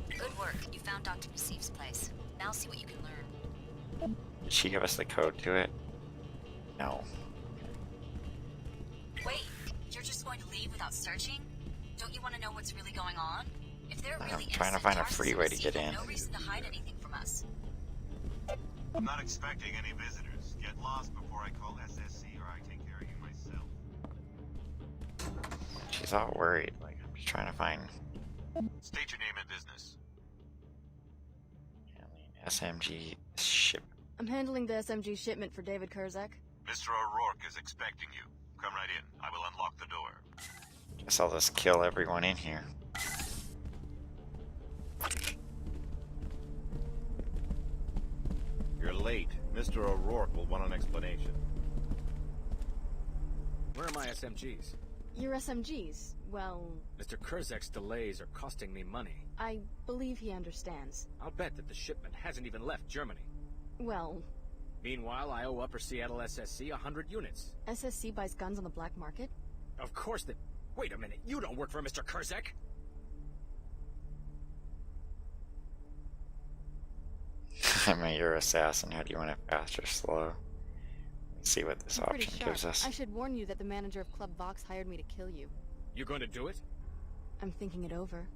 Good work. You found Dr. Nassif's place. Now see what you can learn. Did she give us the code to it? No. Wait, you're just going to leave without searching? Don't you want to know what's really going on? If they're really I'm trying to find a free way to get in. No reason to hide anything from us. I'm not expecting any visitors. Get lost before I call SSC or I take care of you myself. She's all worried. Like, I'm just trying to find State your name and business. SMG ship. I'm handling the SMG shipment for David Kurzak. Mr. O'Rourke is expecting you. Come right in. I will unlock the door. Guess I'll just kill everyone in here. You're late. Mr. O'Rourke will want an explanation. Where are my SMGs? Your SMGs, well... Mr. Kurzek's delays are costing me money. I believe he understands. I'll bet that the shipment hasn't even left Germany. Well... Meanwhile, I owe Upper Seattle SSC 100 units. SSC buys guns on the black market? Of course they... Wait a minute, you don't work for Mr. Kurzek? I'm a your assassin. How do you want it, fast or slow? Let's see what this I'm pretty option sharp. gives us. I should warn you that the manager of Club Vox hired me to kill you. You going to do it? I'm thinking it over.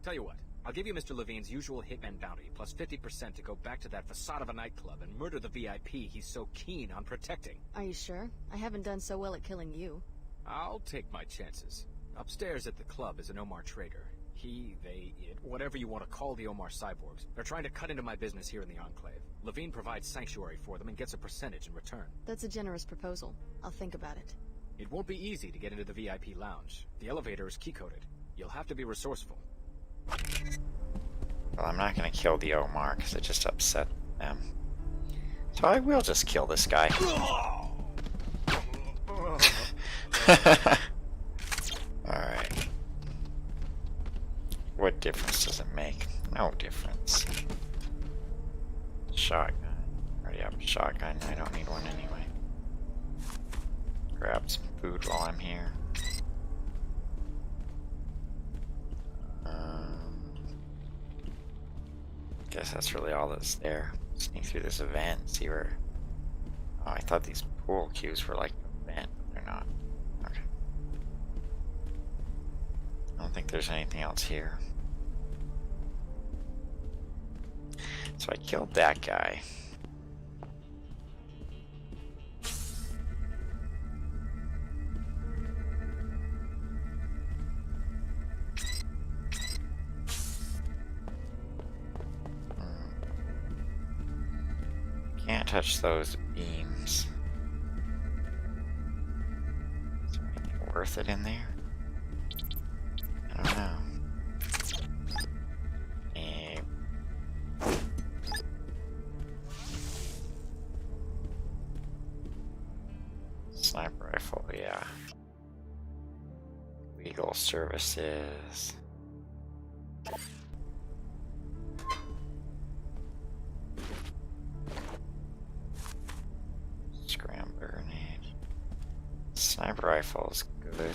Tell you what, I'll give you Mr. Levine's usual hitman bounty, plus 50% to go back to that facade of a nightclub and murder the VIP he's so keen on protecting. Are you sure? I haven't done so well at killing you. I'll take my chances. Upstairs at the club is an Omar trader. He, they, it, whatever you want to call the Omar cyborgs. They're trying to cut into my business here in the Enclave. Levine provides sanctuary for them and gets a percentage in return. That's a generous proposal. I'll think about it. It won't be easy to get into the VIP lounge. The elevator is key-coded. You'll have to be resourceful. Well, I'm not going to kill the Omar because it just upset them. So I will just kill this guy. Alright. What difference does it make? No difference. Shotgun. Already have a shotgun. I don't need one anyway. Grab some food while I'm here. Guess that's really all that's there. Sneak through this event, see where... Oh, I thought these pool cues were like an event, but they're not. Okay. I don't think there's anything else here. So I killed that guy. Can't touch those beams. Is there anything worth it in there? I don't know. Sniper rifle, yeah. Legal services. Scrambler grenade. Sniper rifle is good.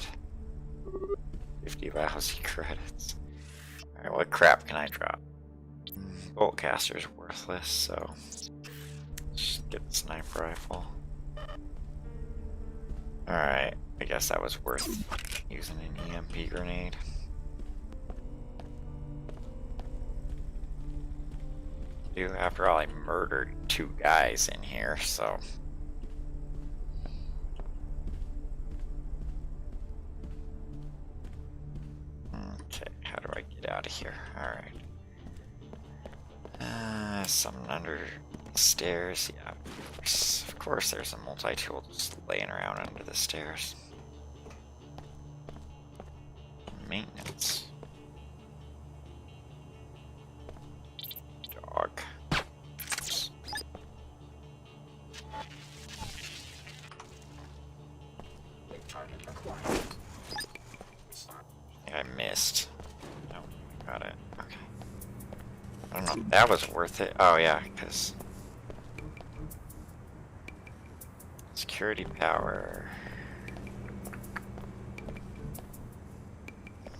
50 lousy credits. Alright, what crap can I drop? Bolt caster is worthless, so just get the sniper rifle. Alright, I guess that was worth using an EMP grenade. Dude, after all, I murdered 2 guys in here, so... Okay, how do I get out of here? Alright. Something under the stairs. Yeah, of course there's a multi-tool just laying around under the stairs. Maintenance. Dog. I missed. No, got it. Okay. I don't know if that was worth it. Oh yeah, because security power.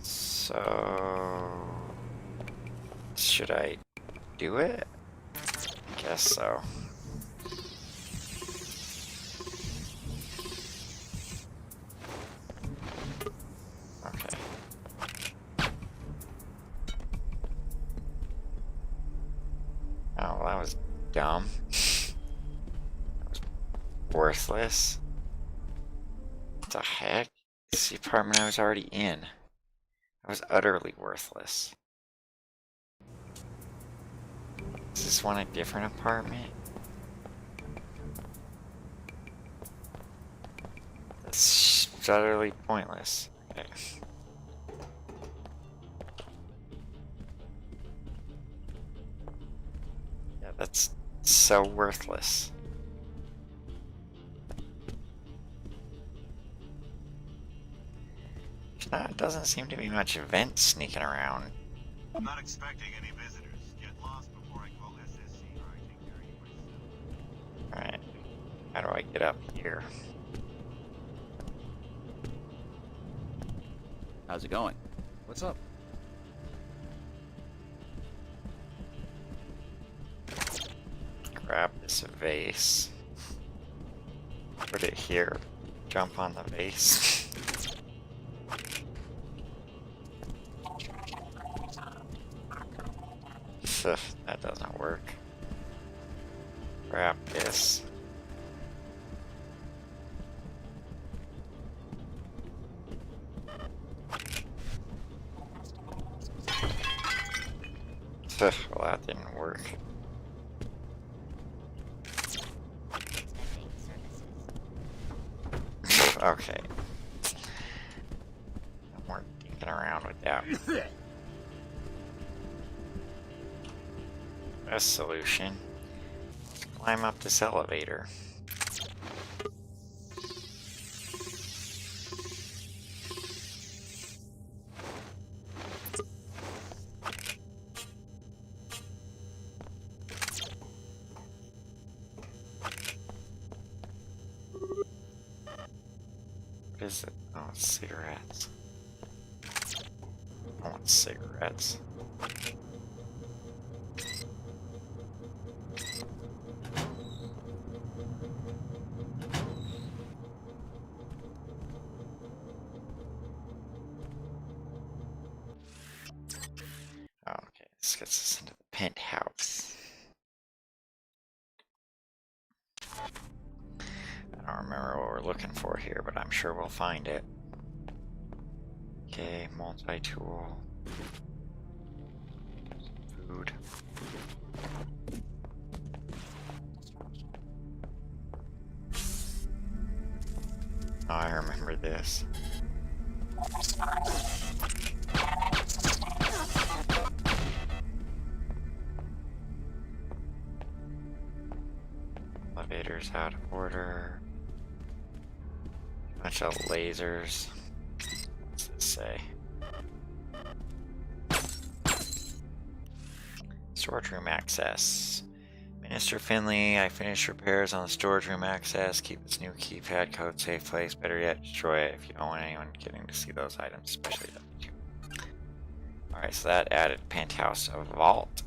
So should I do it? I guess so. Okay. Oh, well, that was dumb. That was worthless. What the heck? It's the apartment I was already in. That was utterly worthless. Is this one a different apartment? That's utterly pointless. Okay. Yeah, that's so worthless. There doesn't seem to be much vent sneaking around. I'm not expecting any visitors. Get lost before I call SSC or I take care of you myself. Alright. How do I get up here? How's it going? What's up? Grab this vase. Put it here. Jump on the vase. That doesn't work. Grab this. Well, that didn't work. Okay. No more dinking around with that. Best solution. Let's climb up this elevator. What is it? Oh, it's cigarettes. I want cigarettes. Okay, this gets us into the penthouse. I don't remember what we're looking for here, but I'm sure we'll find it. Okay, multi-tool. Food. Oh, I remember this. Elevator's out of order. Bunch of lasers. What's this say? Storage room access. Minister Finley, I finished repairs on the storage room access. Keep this new keypad code safe place. Better yet, destroy it if you don't want anyone getting to see those items, especially W2. Alright, so that added penthouse vault.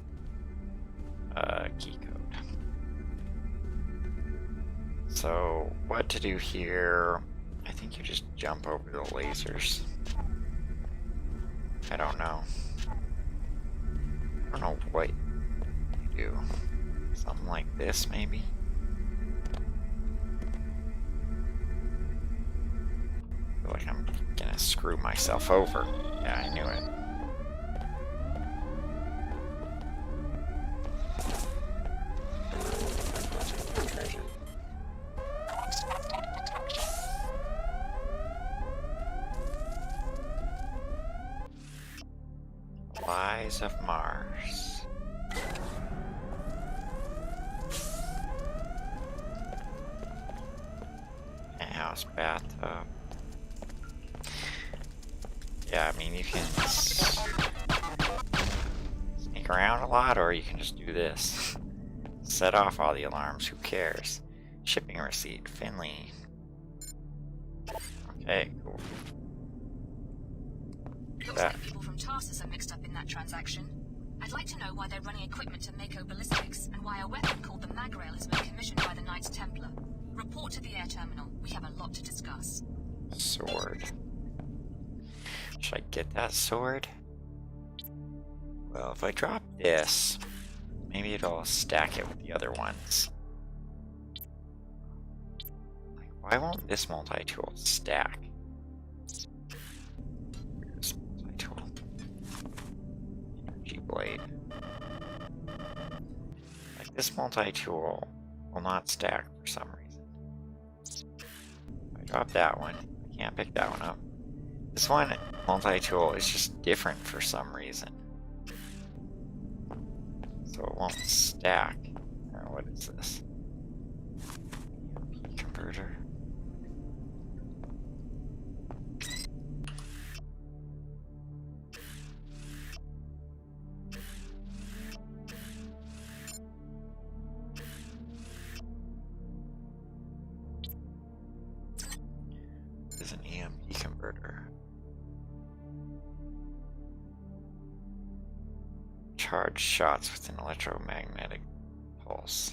Key code. So, what to do here? I think you just jump over the lasers. I don't know. I don't know what you do. Something like this, maybe? I feel like I'm gonna screw myself over. Yeah, I knew it. Lies of Mars. Penthouse bathtub. Yeah, I mean, you can sneak around a lot, or you can just do this. Set off all the alarms, who cares? Shipping receipt, Finley. Okay, cool. Looks like people from Tarsus are mixed up in that transaction. I'd like to know why they're running equipment to Mako ballistics, and why a weapon called the Magrail has been commissioned by the Knights Templar. Report to the air terminal. We have a lot to discuss. Sword. Should I get that sword? Well, if I drop this, maybe it'll stack it with the other ones. Like, why won't this multi-tool stack? Here's multi-tool. Energy blade. Like, this multi-tool will not stack for some reason. If I drop that one, I can't pick that one up. This one, multi-tool, is just different for some reason. So it won't stack. What is this? EMP converter. is an EMP converter. Charge shots with an electromagnetic pulse.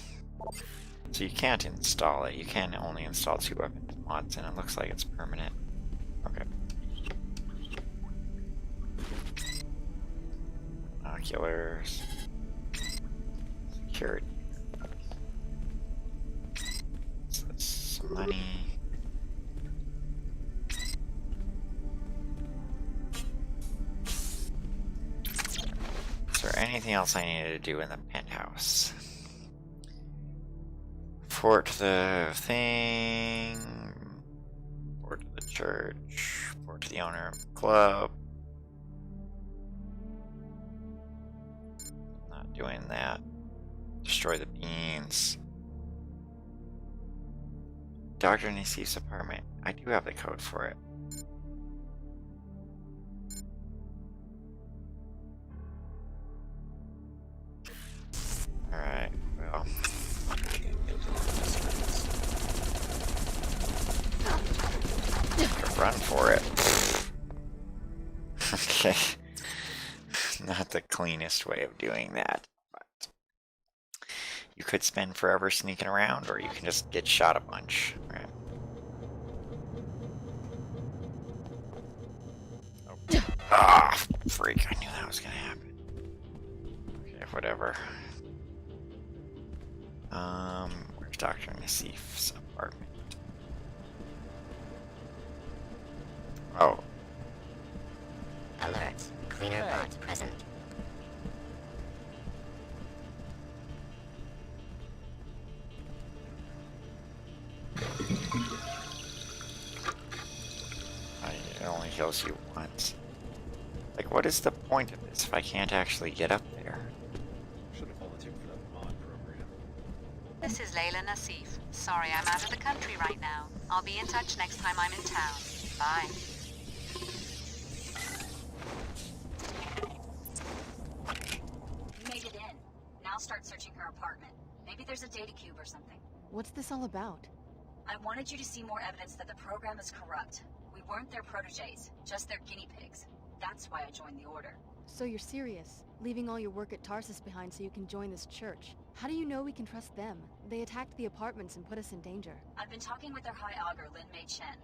So you can't install it. You can only install 2 weapons mods, and it looks like it's permanent. Okay. Binoculars. Security. So that's some money. Is there anything else I needed to do in the penthouse? Report to the thing. Report to the church. Report to the owner of the club. Not doing that. Destroy the beans. Dr. Nassif's apartment. I do have the code for it. Alright, well. Run for it. Okay. Not the cleanest way of doing that. But you could spend forever sneaking around, or you can just get shot a bunch. Right? Oh. Ah, freak. I knew that was gonna happen. Okay, whatever. Where's Dr. Nassif's apartment? Oh. Alert. Cleaner bot present. It only heals you once. Like, what is the point of this if I can't actually get up there? Should have volunteered for that mod program. This is Layla Nassif. Sorry I'm out of the country right now. I'll be in touch next time I'm in town. Bye. You made it in. Now start searching her apartment. Maybe there's a data cube or something. What's this all about? I wanted you to see more evidence that the program is corrupt. We weren't their proteges, just their guinea pigs. That's why I joined the Order. So you're serious? Leaving all your work at Tarsus behind so you can join this church? How do you know we can trust them? They attacked the apartments and put us in danger. I've been talking with their High Augur, Lin Mei Chen.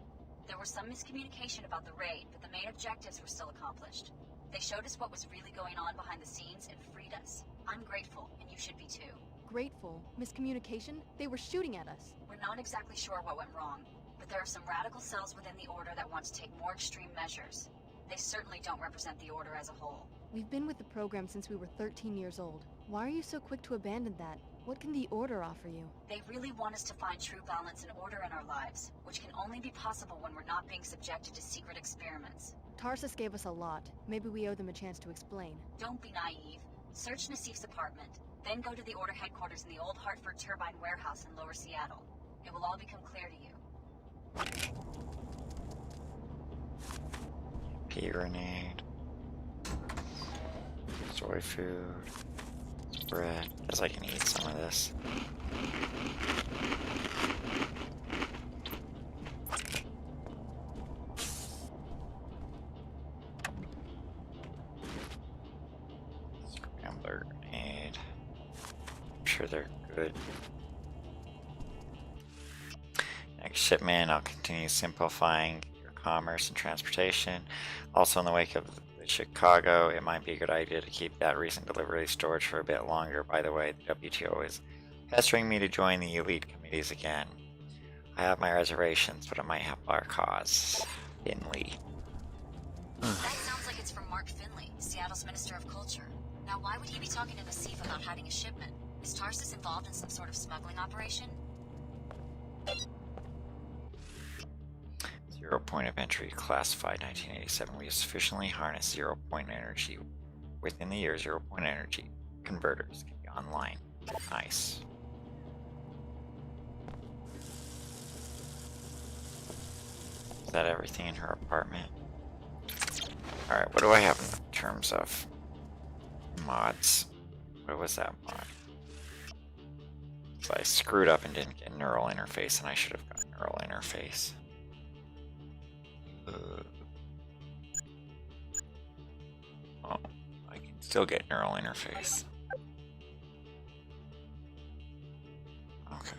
There was some miscommunication about the raid, but the main objectives were still accomplished. They showed us what was really going on behind the scenes and freed us. I'm grateful, and you should be too. Grateful? Miscommunication? They were shooting at us. We're not exactly sure what went wrong, but there are some radical cells within the Order that want to take more extreme measures. They certainly don't represent the Order as a whole. We've been with the program since we were 13 years old. Why are you so quick to abandon that? What can the Order offer you? They really want us to find true balance and order in our lives, which can only be possible when we're not being subjected to secret experiments. Tarsus gave us a lot. Maybe we owe them a chance to explain. Don't be naive. Search Nassif's apartment, then go to the Order headquarters in the old Hartford Turbine warehouse in Lower Seattle. It will all become clear to you. Pea grenade. Soy food. Bread. Guess I can eat some of this. Scrambler grenade. I'm sure they're good. Next shipment, I'll continue simplifying your commerce and transportation. Also, in the wake of Chicago, it might be a good idea to keep that recent delivery storage for a bit longer. By the way, the WTO is pestering me to join the elite committees again. I have my reservations, but it might help our cause. Finley. That sounds like it's from Mark Finley, Seattle's Minister of Culture. Now, why would he be talking to Nassif about hiding a shipment? Is Tarsus involved in some sort of smuggling operation? 0 point of entry, classified 1987. We have sufficiently harnessed 0 point energy. Within the year, 0 point energy converters can be online. Nice. Is that everything in her apartment? Alright, what do I have in terms of mods? What was that mod? So I screwed up and didn't get neural interface, and I should have got neural interface. Oh, I can still get neural interface. Okay.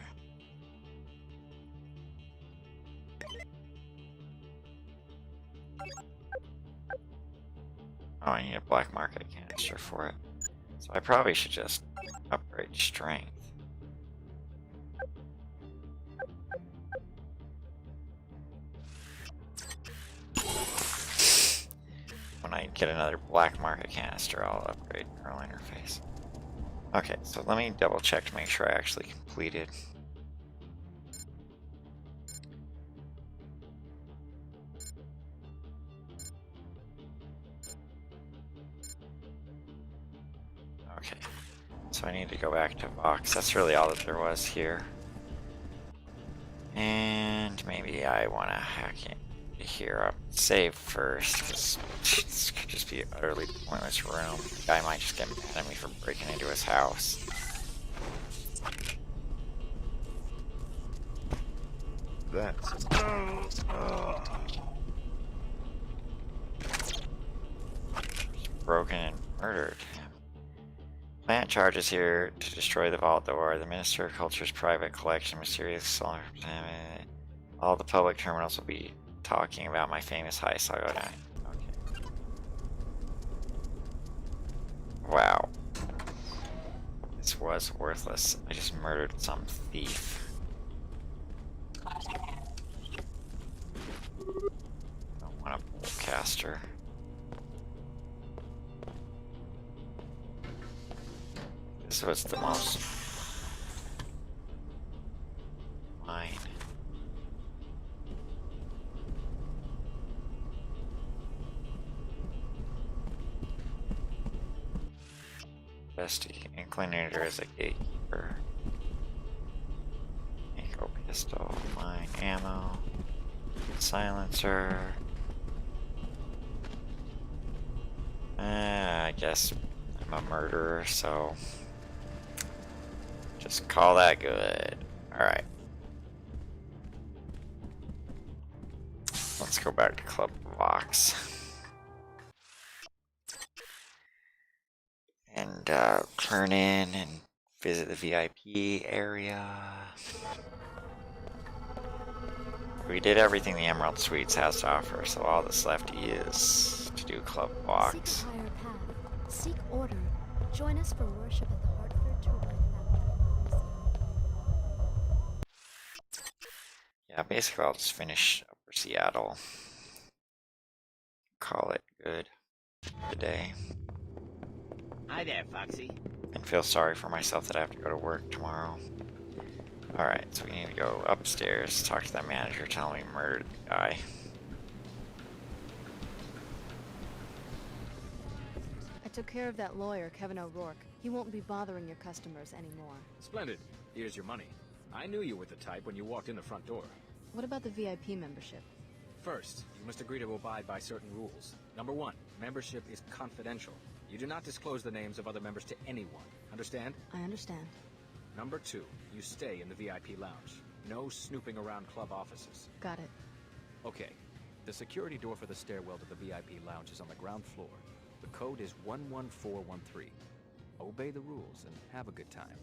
Oh, I need a black market canister for it. So I probably should just upgrade strength. When I get another black market canister, I'll upgrade neural interface. Okay, so let me double check to make sure I actually completed. Okay, so I need to go back to Vox. That's really all that there was here. And maybe I want to hack it here up. Save first, because this could just be an utterly pointless room. The guy might just get mad at me for breaking into his house. That's... Broken and murdered him. Plant charges here to destroy the vault door. The Minister of Culture's private collection, mysterious solar... All the public terminals will be talking about my famous heist. I'll go down. Okay. Wow. This was worthless. I just murdered some thief. Don't want a bullcaster. This was the most... mine. Bestie. Inclinator is a gatekeeper. Eco pistol. Mine. Ammo. Silencer. I guess I'm a murderer, so... just call that good. Alright. Let's go back to Club Vox. And turn in and visit the VIP area. We did everything the Emerald Suites has to offer, so all that's left is to do Club Vox. Seek a higher path. Seek order. Join us for worship at the Hartford Turbine Factory. Yeah, basically I'll just finish Upper Seattle. Call it good today. Hi there, Foxy. And feel sorry for myself that I have to go to work tomorrow. Alright, so we need to go upstairs, talk to that manager, tell him we murdered the guy. I took care of that lawyer, Kevin O'Rourke. He won't be bothering your customers anymore. Splendid. Here's your money. I knew you were the type when you walked in the front door. What about the VIP membership? First, you must agree to abide by certain rules. Number 1, membership is confidential. You do not disclose the names of other members to anyone. Understand? I understand. Number 2, you stay in the VIP lounge. No snooping around club offices. Got it. Okay. The security door for the stairwell to the VIP lounge is on the ground floor. The code is 11413. Obey the rules and have a good time.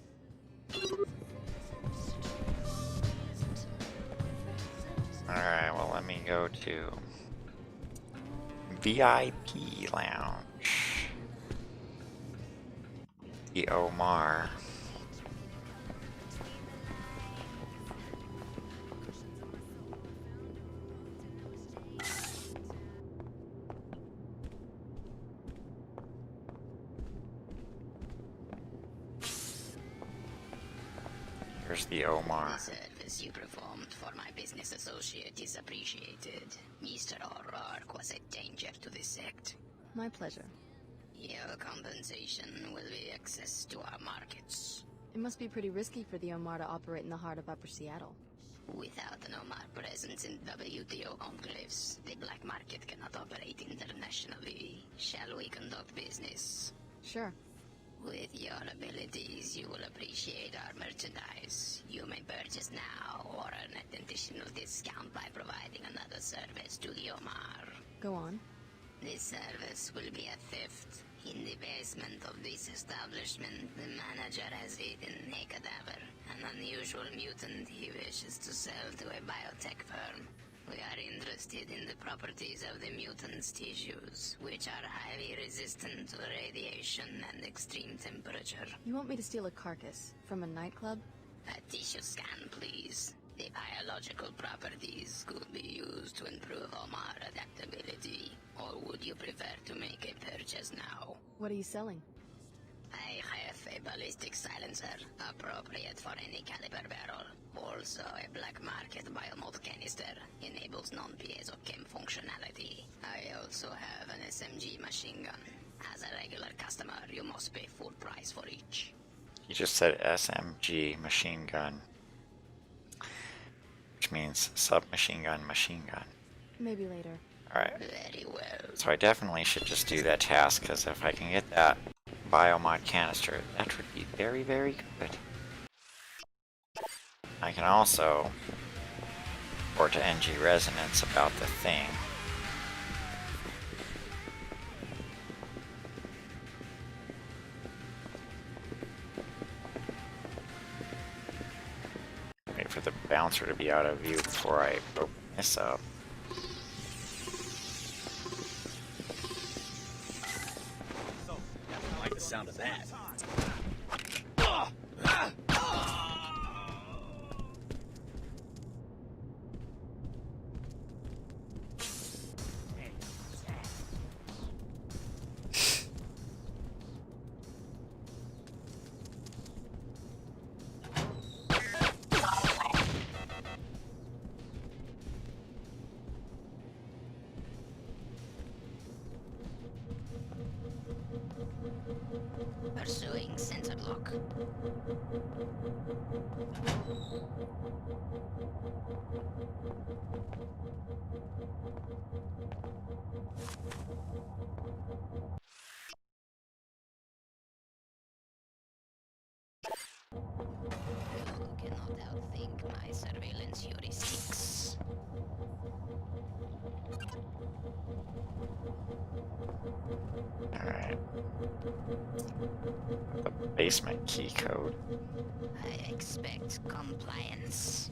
Alright, well let me go to VIP lounge. The Omar. Here's the Omar. The service you performed for my business associate is appreciated. Mr. O'Rourke was a danger to the sect. My pleasure. Your compensation will be access to our markets. It must be pretty risky for the Omar to operate in the heart of Upper Seattle. Without an Omar presence in WTO enclaves, the black market cannot operate internationally. Shall we conduct business? Sure. With your abilities, you will appreciate our merchandise. You may purchase now or earn an additional discount by providing another service to the Omar. Go on. This service will be a theft. In the basement of this establishment, the manager has hidden a cadaver, an unusual mutant he wishes to sell to a biotech firm. We are interested in the properties of the mutant's tissues, which are highly resistant to radiation and extreme temperature. You want me to steal a carcass from a nightclub? A tissue scan, please. The biological properties could be used to improve Omar adaptability. Or would you prefer to make a purchase now? What are you selling? I have a ballistic silencer, appropriate for any caliber barrel. Also, a black market biomod canister, enables non-piezo-chem functionality. I also have an SMG machine gun. As a regular customer, you must pay full price for each. You just said SMG machine gun, which means submachine gun machine gun. Maybe later. Alright. Very well. So I definitely should just do that task, because if I can get that biomod canister, that would be very, very good. I can also report to NG Resonance about the thing. Wait for the bouncer to be out of view before I open this up. I like the sound of that. Pursuing censored lock. You cannot outthink my surveillance heuristics. Alright. The basement key code. I expect compliance.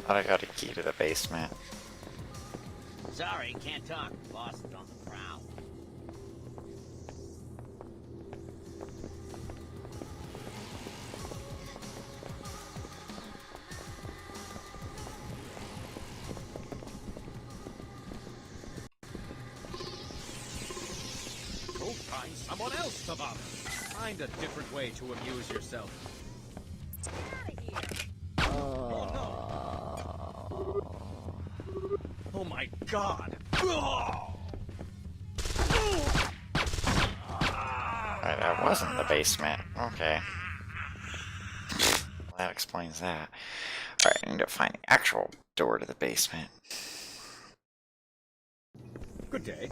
Thought I got a key to the basement. Sorry, can't talk. Boss is on the prowl. Go find someone else to bother. Find a different way to amuse yourself. Oh no! Oh my God! Alright, that wasn't the basement. Okay. That explains that. Alright, I need to find the actual door to the basement. Good day.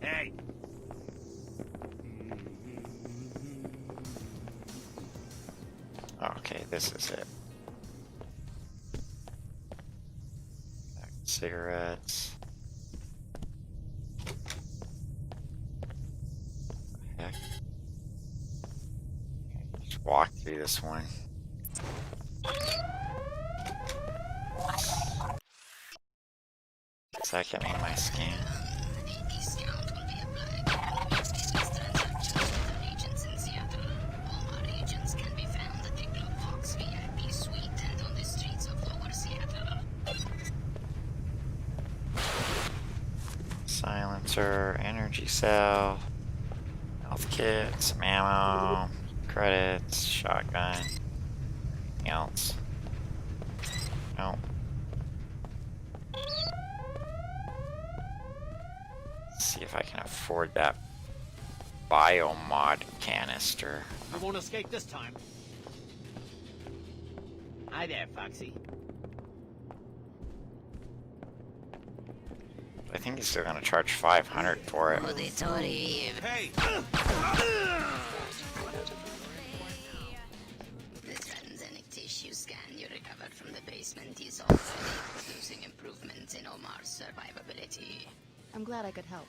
Hey! Okay, this is it. Cigarettes. What the heck? walk through this one. Does that get me my scan? Silencer, energy cell, health kit, some ammo, credits, shotgun, anything else? Nope. Let's see if I can afford that biomod canister. You won't escape this time. Hi there, Foxy. I think he's still gonna charge 500 for it. Hey! The transgenic tissue scan you recovered from the basement is already producing improvements in Omar's survivability. I'm glad I could help.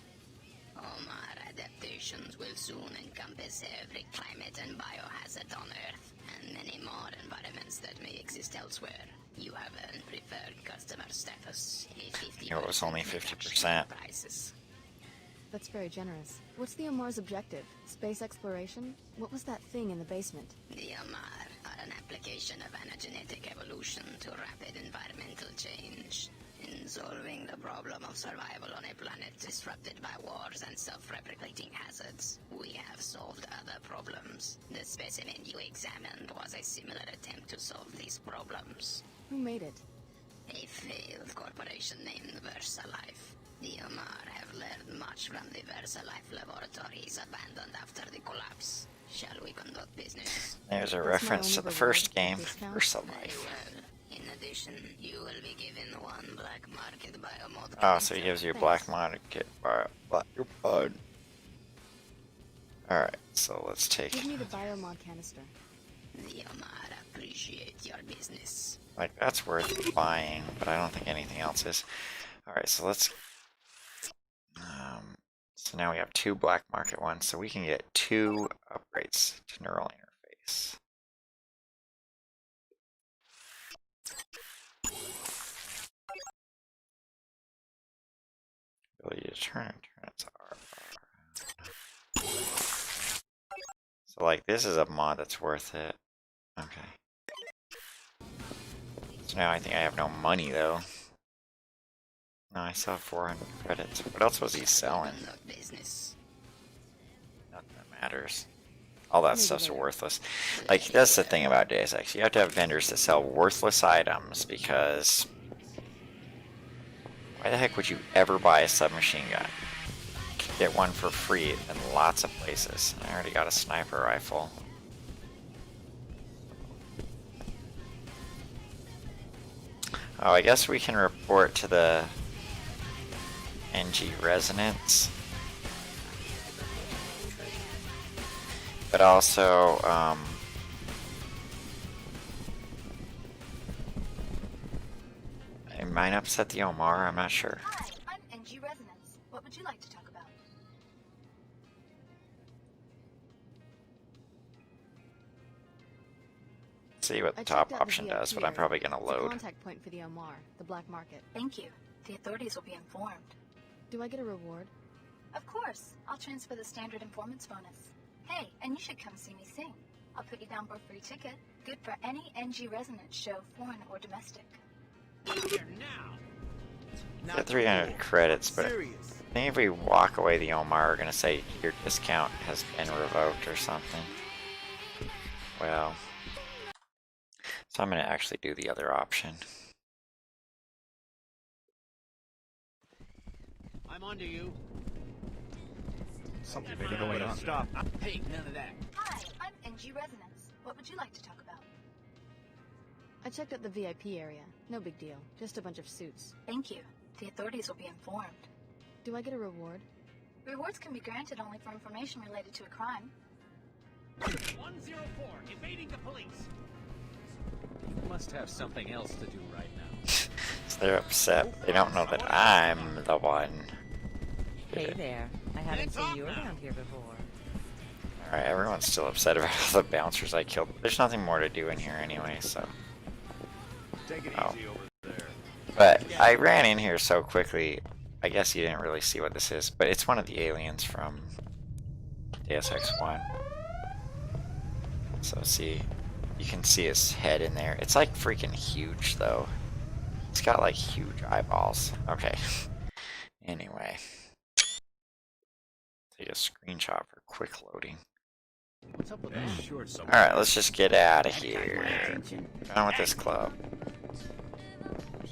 Omar adaptations will soon encompass every climate and biohazard on Earth, and many more environments that may exist elsewhere. You have earned preferred customer status. It was only 50%. Prices. That's very generous. What's the Omar's objective? Space exploration? What was that thing in the basement? The Omar are an application of anagenetic evolution to rapid environmental change. In solving the problem of survival on a planet disrupted by wars and self-replicating hazards, we have solved other problems. The specimen you examined was a similar attempt to solve these problems. Who made it? A failed corporation named VersaLife. The Omar have learned much from the VersaLife laboratories abandoned after the collapse. Shall we conduct business? There's a reference to the first game, VersaLife. In addition, you will be given one black market biomod. Oh, so he gives you a black market biomod. Alright, so let's take Give me the biomod canister. The Omar appreciate your business. Like, that's worth buying, but I don't think anything else is. Alright, so let's... so now we have 2 black market ones, so we can get 2 upgrades to neural interface. Ability to turn its R. So, like, this is a mod that's worth it. Okay. So now I think I have no money, though. No, I still have 400 credits. What else was he selling? Nothing that matters. All that stuff's worthless. Like, that's the thing about Deus Ex. You have to have vendors that sell worthless items, because... why the heck would you ever buy a submachine gun? You can get one for free in lots of places. I already got a sniper rifle. Oh, I guess we can report to the NG Resonance. But also, it might upset the Omar, I'm not sure. Hi, I'm NG Resonance. What would you like to talk about? See what the top option does, but I'm probably gonna It's a load. contact point for the Omar, the black market. Thank you. The authorities will be informed. Do I get a reward? Of course. I'll transfer the standard informants bonus. Hey, and you should come see me sing. I'll put you down for a free ticket. Good for any NG Resonance show, foreign or domestic. Got 300 credits, but I think if we walk away, the Omar are gonna say your discount has been revoked or something. Well, so I'm gonna actually do the other option. I'm onto you. Something may be going on. Stop. Hey, none of that. Hi, I'm NG Resonance. What would you like to talk about? I checked out the VIP area. No big deal. Just a bunch of suits. Thank you. The authorities will be informed. Do I get a reward? Rewards can be granted only for information related to a crime. 104, evading the police. You must have something else to do right now. So they're upset. They don't know that I'm the one. Hey there. I haven't seen you around here before. Alright, everyone's everyone's still upset about all the bouncers I killed. There's nothing more to do in here anyway, so. Take it Oh. easy over there. But I ran in here so quickly, I guess you didn't really see what this is, but it's one of the aliens from Deus Ex 1. So see, you can see his head in there. It's like freaking huge though. It's got like huge eyeballs. Okay. Anyway. Take a screenshot for quick loading. What's up with that short Alright, let's just get out of here. Done with this club.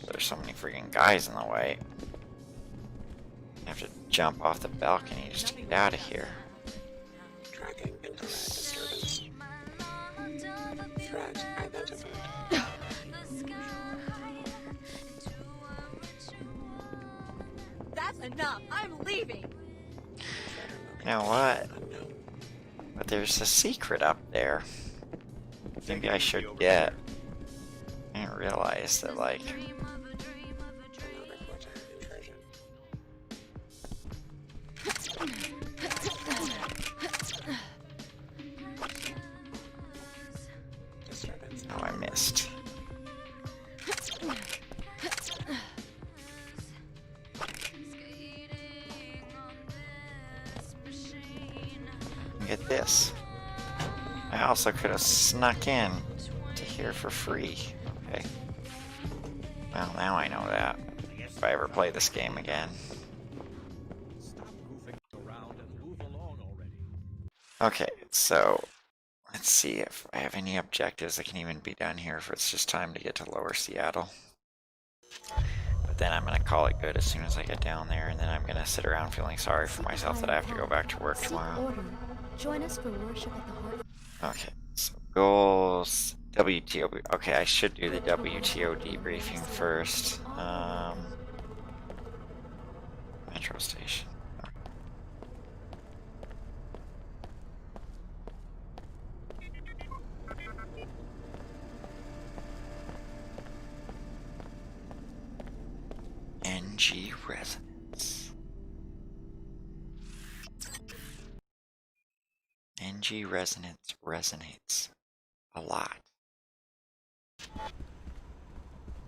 There's so many freaking guys in the way. You have to jump off the balcony just to get out of here. Tracking internet disturbance. Threat identified. That's enough. I'm leaving. You know what? But there's a secret up there. Maybe I should get. I didn't realize that, like. Oh, I missed. Get this. I also could have snuck in to here for free. Okay. Well, now I know that. If I ever play this game again. Okay, so let's see if I have any objectives that can even be done here if it's just time to get to Lower Seattle. But then I'm going to call it good as soon as I get down there, and then I'm going to sit around feeling sorry for myself that I have to go back to work tomorrow. Join us for worship at the heart. Okay, so goals, WTO. Okay, I should do the WTO debriefing first. Metro station. NG Resonance. NG Resonance resonates a lot.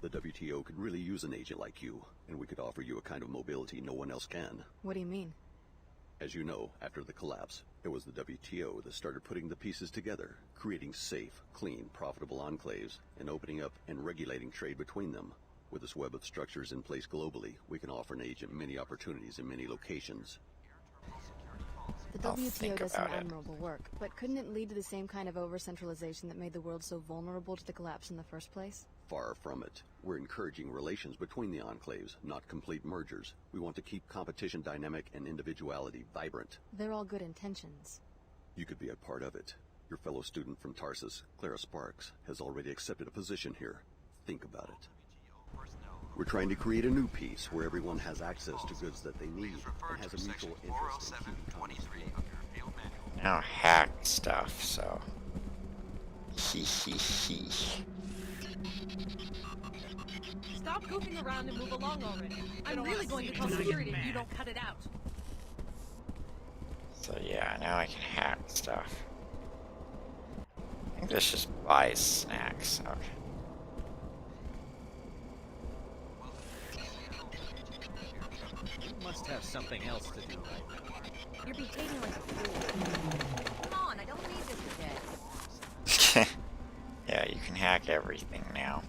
The WTO could really use an agent like you, and we could offer you a kind of mobility no one else can. What do you mean? As you know, after the collapse, it was the WTO that started putting the pieces together, creating safe, clean, profitable enclaves, and opening up and regulating trade between them. With this web of structures in place globally, we can offer an agent many opportunities in many locations. The WTO does some admirable work, but couldn't it lead to the same kind of over-centralization that made the world so vulnerable to the collapse in the first place? Far from it. We're encouraging relations between the enclaves, not complete mergers. We want to keep competition dynamic and individuality vibrant. They're all good intentions. You could be a part of it. Your fellow student from Tarsus, Clara Sparks, has already accepted a position here. Think about it. We're trying to create a new peace where everyone has access to goods that they need and has a mutual interest in keeping Now hack stuff, so. Hee. Stop goofing around and move along already. I'm really going to call security if you don't cut it out. So yeah, now I can hack stuff. I think this just buys snacks. Okay. You must have something else to do right now. You're behaving like a fool. Come on, I don't need this today. Yeah, you can hack everything now.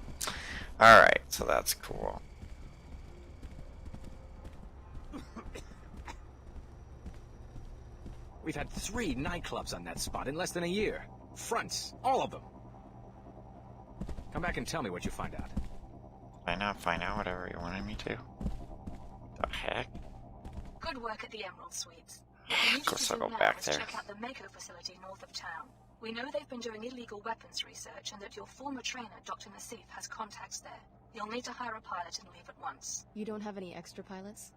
Alright, so that's cool. We've had 3 nightclubs on that spot in less than a year. Fronts, all of them. Come back and tell me what you find out. Why not find out whatever you wanted me to? The heck? Good work at the Emerald Suites. Of course I'll go back there. Check out the Mako facility north of town. We know they've been doing illegal weapons research and that your former trainer, Dr. Nassif, has contacts there. You'll need to hire a pilot and leave at once. You don't have any extra pilots?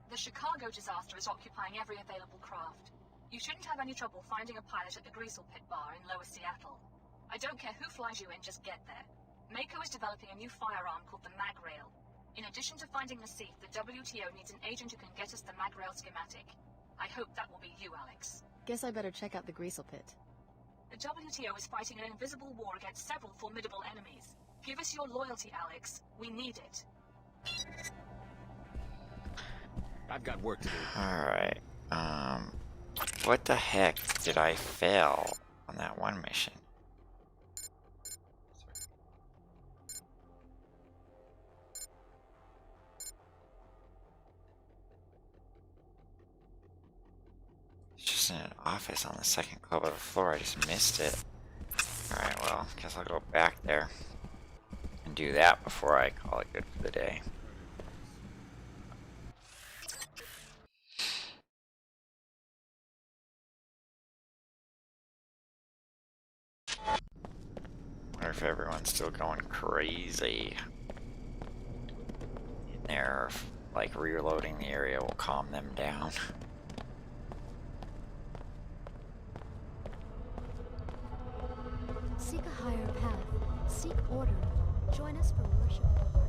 The Chicago disaster is occupying every available craft. You shouldn't have any trouble finding a pilot at the Greasel Pit Bar in Lower Seattle. I don't care who flies you in, just get there. Mako is developing a new firearm called the Magrail. In addition to finding Nassif, the WTO needs an agent who can get us the Magrail schematic. I hope that will be you, Alex. Guess I better check out the Greasel Pit. The WTO is fighting an invisible war against several formidable enemies. Give us your loyalty, Alex. We need it. I've got work to do. Alright. What the heck did I fail on that one mission? It's just in an office on the second club of the floor. I just missed it. Alright, well, guess I'll go back there and do that before I call it good for the day. Wonder if everyone's still going crazy in there, if, like reloading the area will calm them down. Seek a higher path. Seek order. Join us for worship at the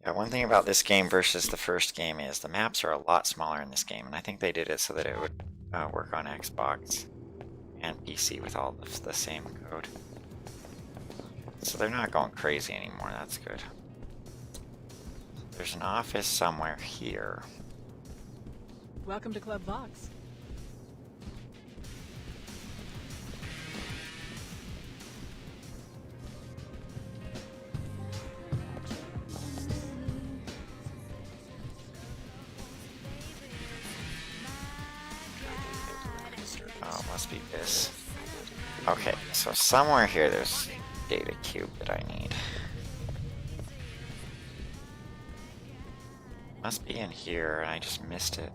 Yeah, one thing about this game versus the first game is the maps are a lot smaller in this game, and I think they did it so that it would work on Xbox and PC with all the same code. So they're not going crazy anymore, that's good. There's an office somewhere here. Welcome to Club Vox. Oh, it must be this. Okay, so somewhere here there's a data cube that I need. Must be in here, and I just missed it.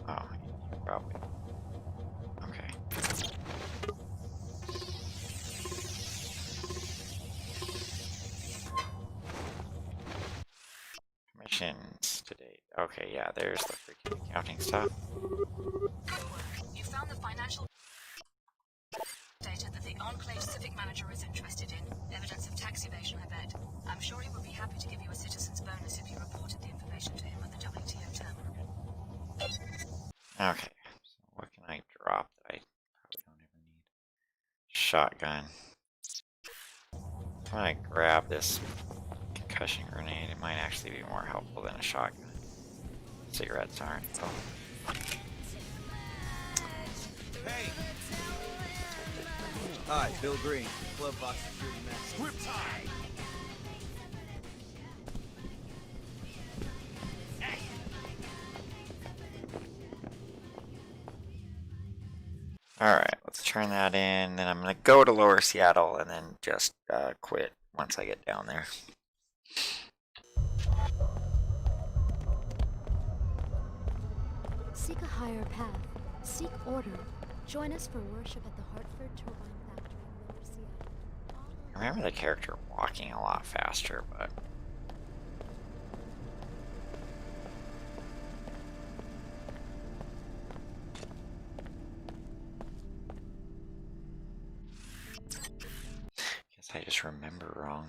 Oh, probably. Okay. Missions to date. Okay, yeah, there's the freaking accounting stuff. You found the financial data that the Enclave Civic Manager is interested in. Evidence of tax evasion, I bet. I'm sure he would be happy to give you a citizen's bonus if you reported the information to him at the WTO terminal. Okay, so what can I drop that I probably don't even need? Shotgun. When I grab this concussion grenade, it might actually be more helpful than a shotgun. Cigarettes aren't. Oh. Hey! Hi, Bill Green, Club Vox Security Master. Grip time! Alright, let's turn that in, then I'm gonna go to Lower Seattle and then just quit once I get down there. Seek a higher path. Seek order. Join us for worship at the Hartford Turbine Factory in Lower Seattle. I remember the character walking a lot faster, but... guess I just remember wrong.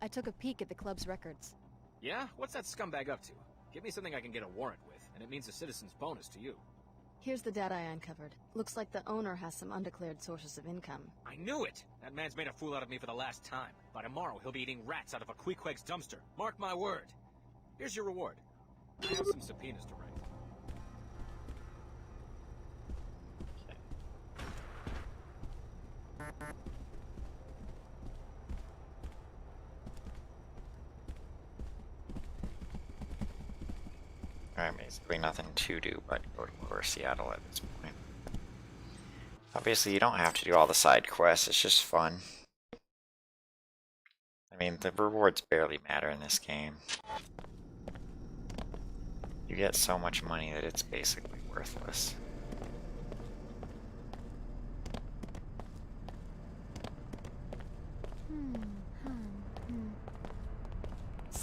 I took a peek at the club's records. Yeah? What's that scumbag up to? Give me something I can get a warrant with, and it means a citizen's bonus to you. Here's the data I uncovered. Looks like the owner has some undeclared sources of income. I knew it! That man's made a fool out of me for the last time. By tomorrow, he'll be eating rats out of a Queequeg's dumpster. Mark my word. Here's your reward. I have some subpoenas to write. Alright, basically nothing to do but go to Lower Seattle at this point. Obviously, you don't have to do all the side quests, it's just fun. I mean, the rewards barely matter in this game. You get so much money that it's basically worthless.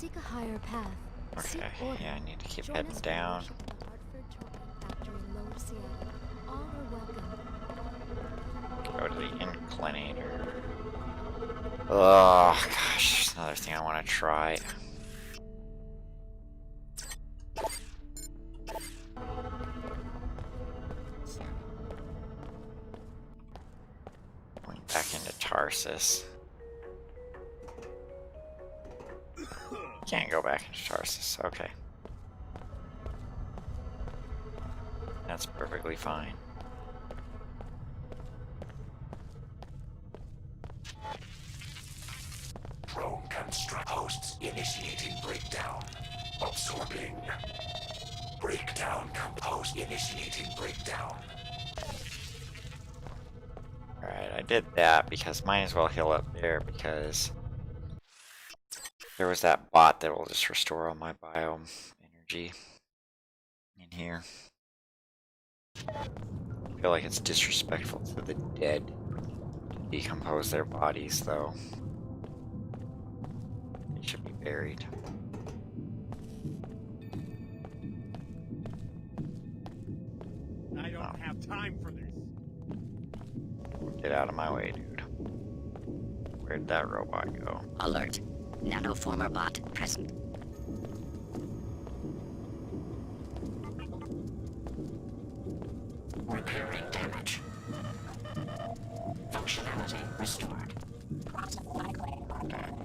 Seek a higher path. Okay, Seek order. yeah, I need to keep Join heading us for down. worship at the Hartford Turbine Factory in Lower Seattle. All are welcome. Go to the inclinator. Oh gosh, another thing I want to try. Going back into Tarsus. Can't go back into Tarsus. Okay. That's perfectly fine. Drone construct hosts initiating breakdown. Absorbing. Breakdown host initiating breakdown. Alright, I did that because might as well heal up there because there was that bot that will just restore all my bio energy in here. I feel like it's disrespectful to the dead to decompose their bodies, though. They should be buried. I don't have time for this. Get out of my way, dude. Where'd that robot go? Alert. Nanoformer bot present. Repairing damage. Functionality restored. Process likely organic.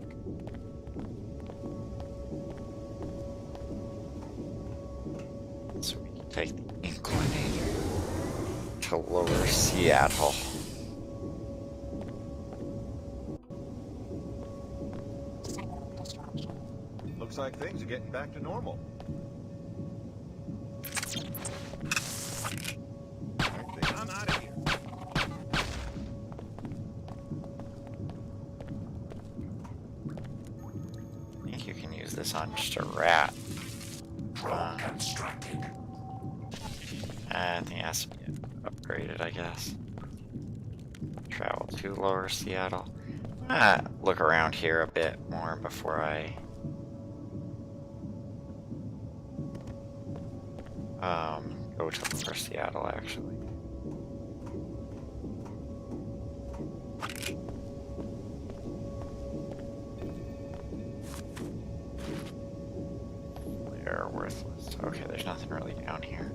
So we can take the inclinator to Lower Seattle. Looks like things are getting back to normal. I'm out of here. I think you can use this on just a rat. Constructed. I think it has to be upgraded, I guess. Travel to Lower Seattle. Look around here a bit more before I go to Lower Seattle, actually. They're worthless. Okay, there's nothing really down here.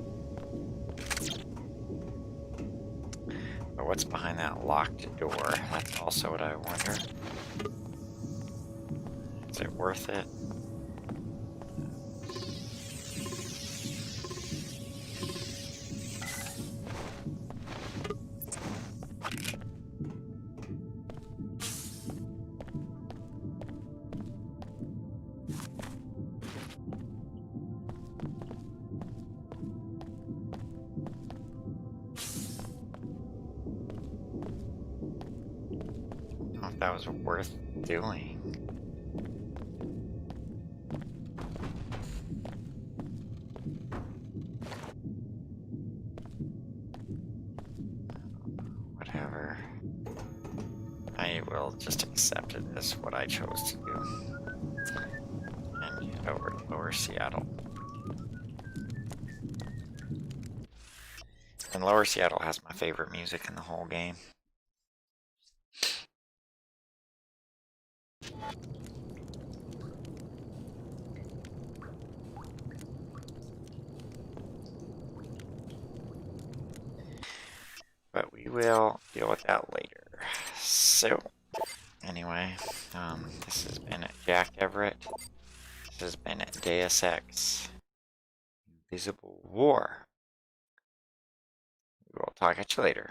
But what's behind that locked door? That's also what I wonder. Is it worth it? I don't know if that was worth doing. Whatever. I will just accept it as what I chose to do. And head over to Lower Seattle. And Lower Seattle has my favorite music in the whole game. But we will deal with that later. So, anyway, this has been Jack Everett. This has been Deus Ex. Invisible War. We will talk at you later.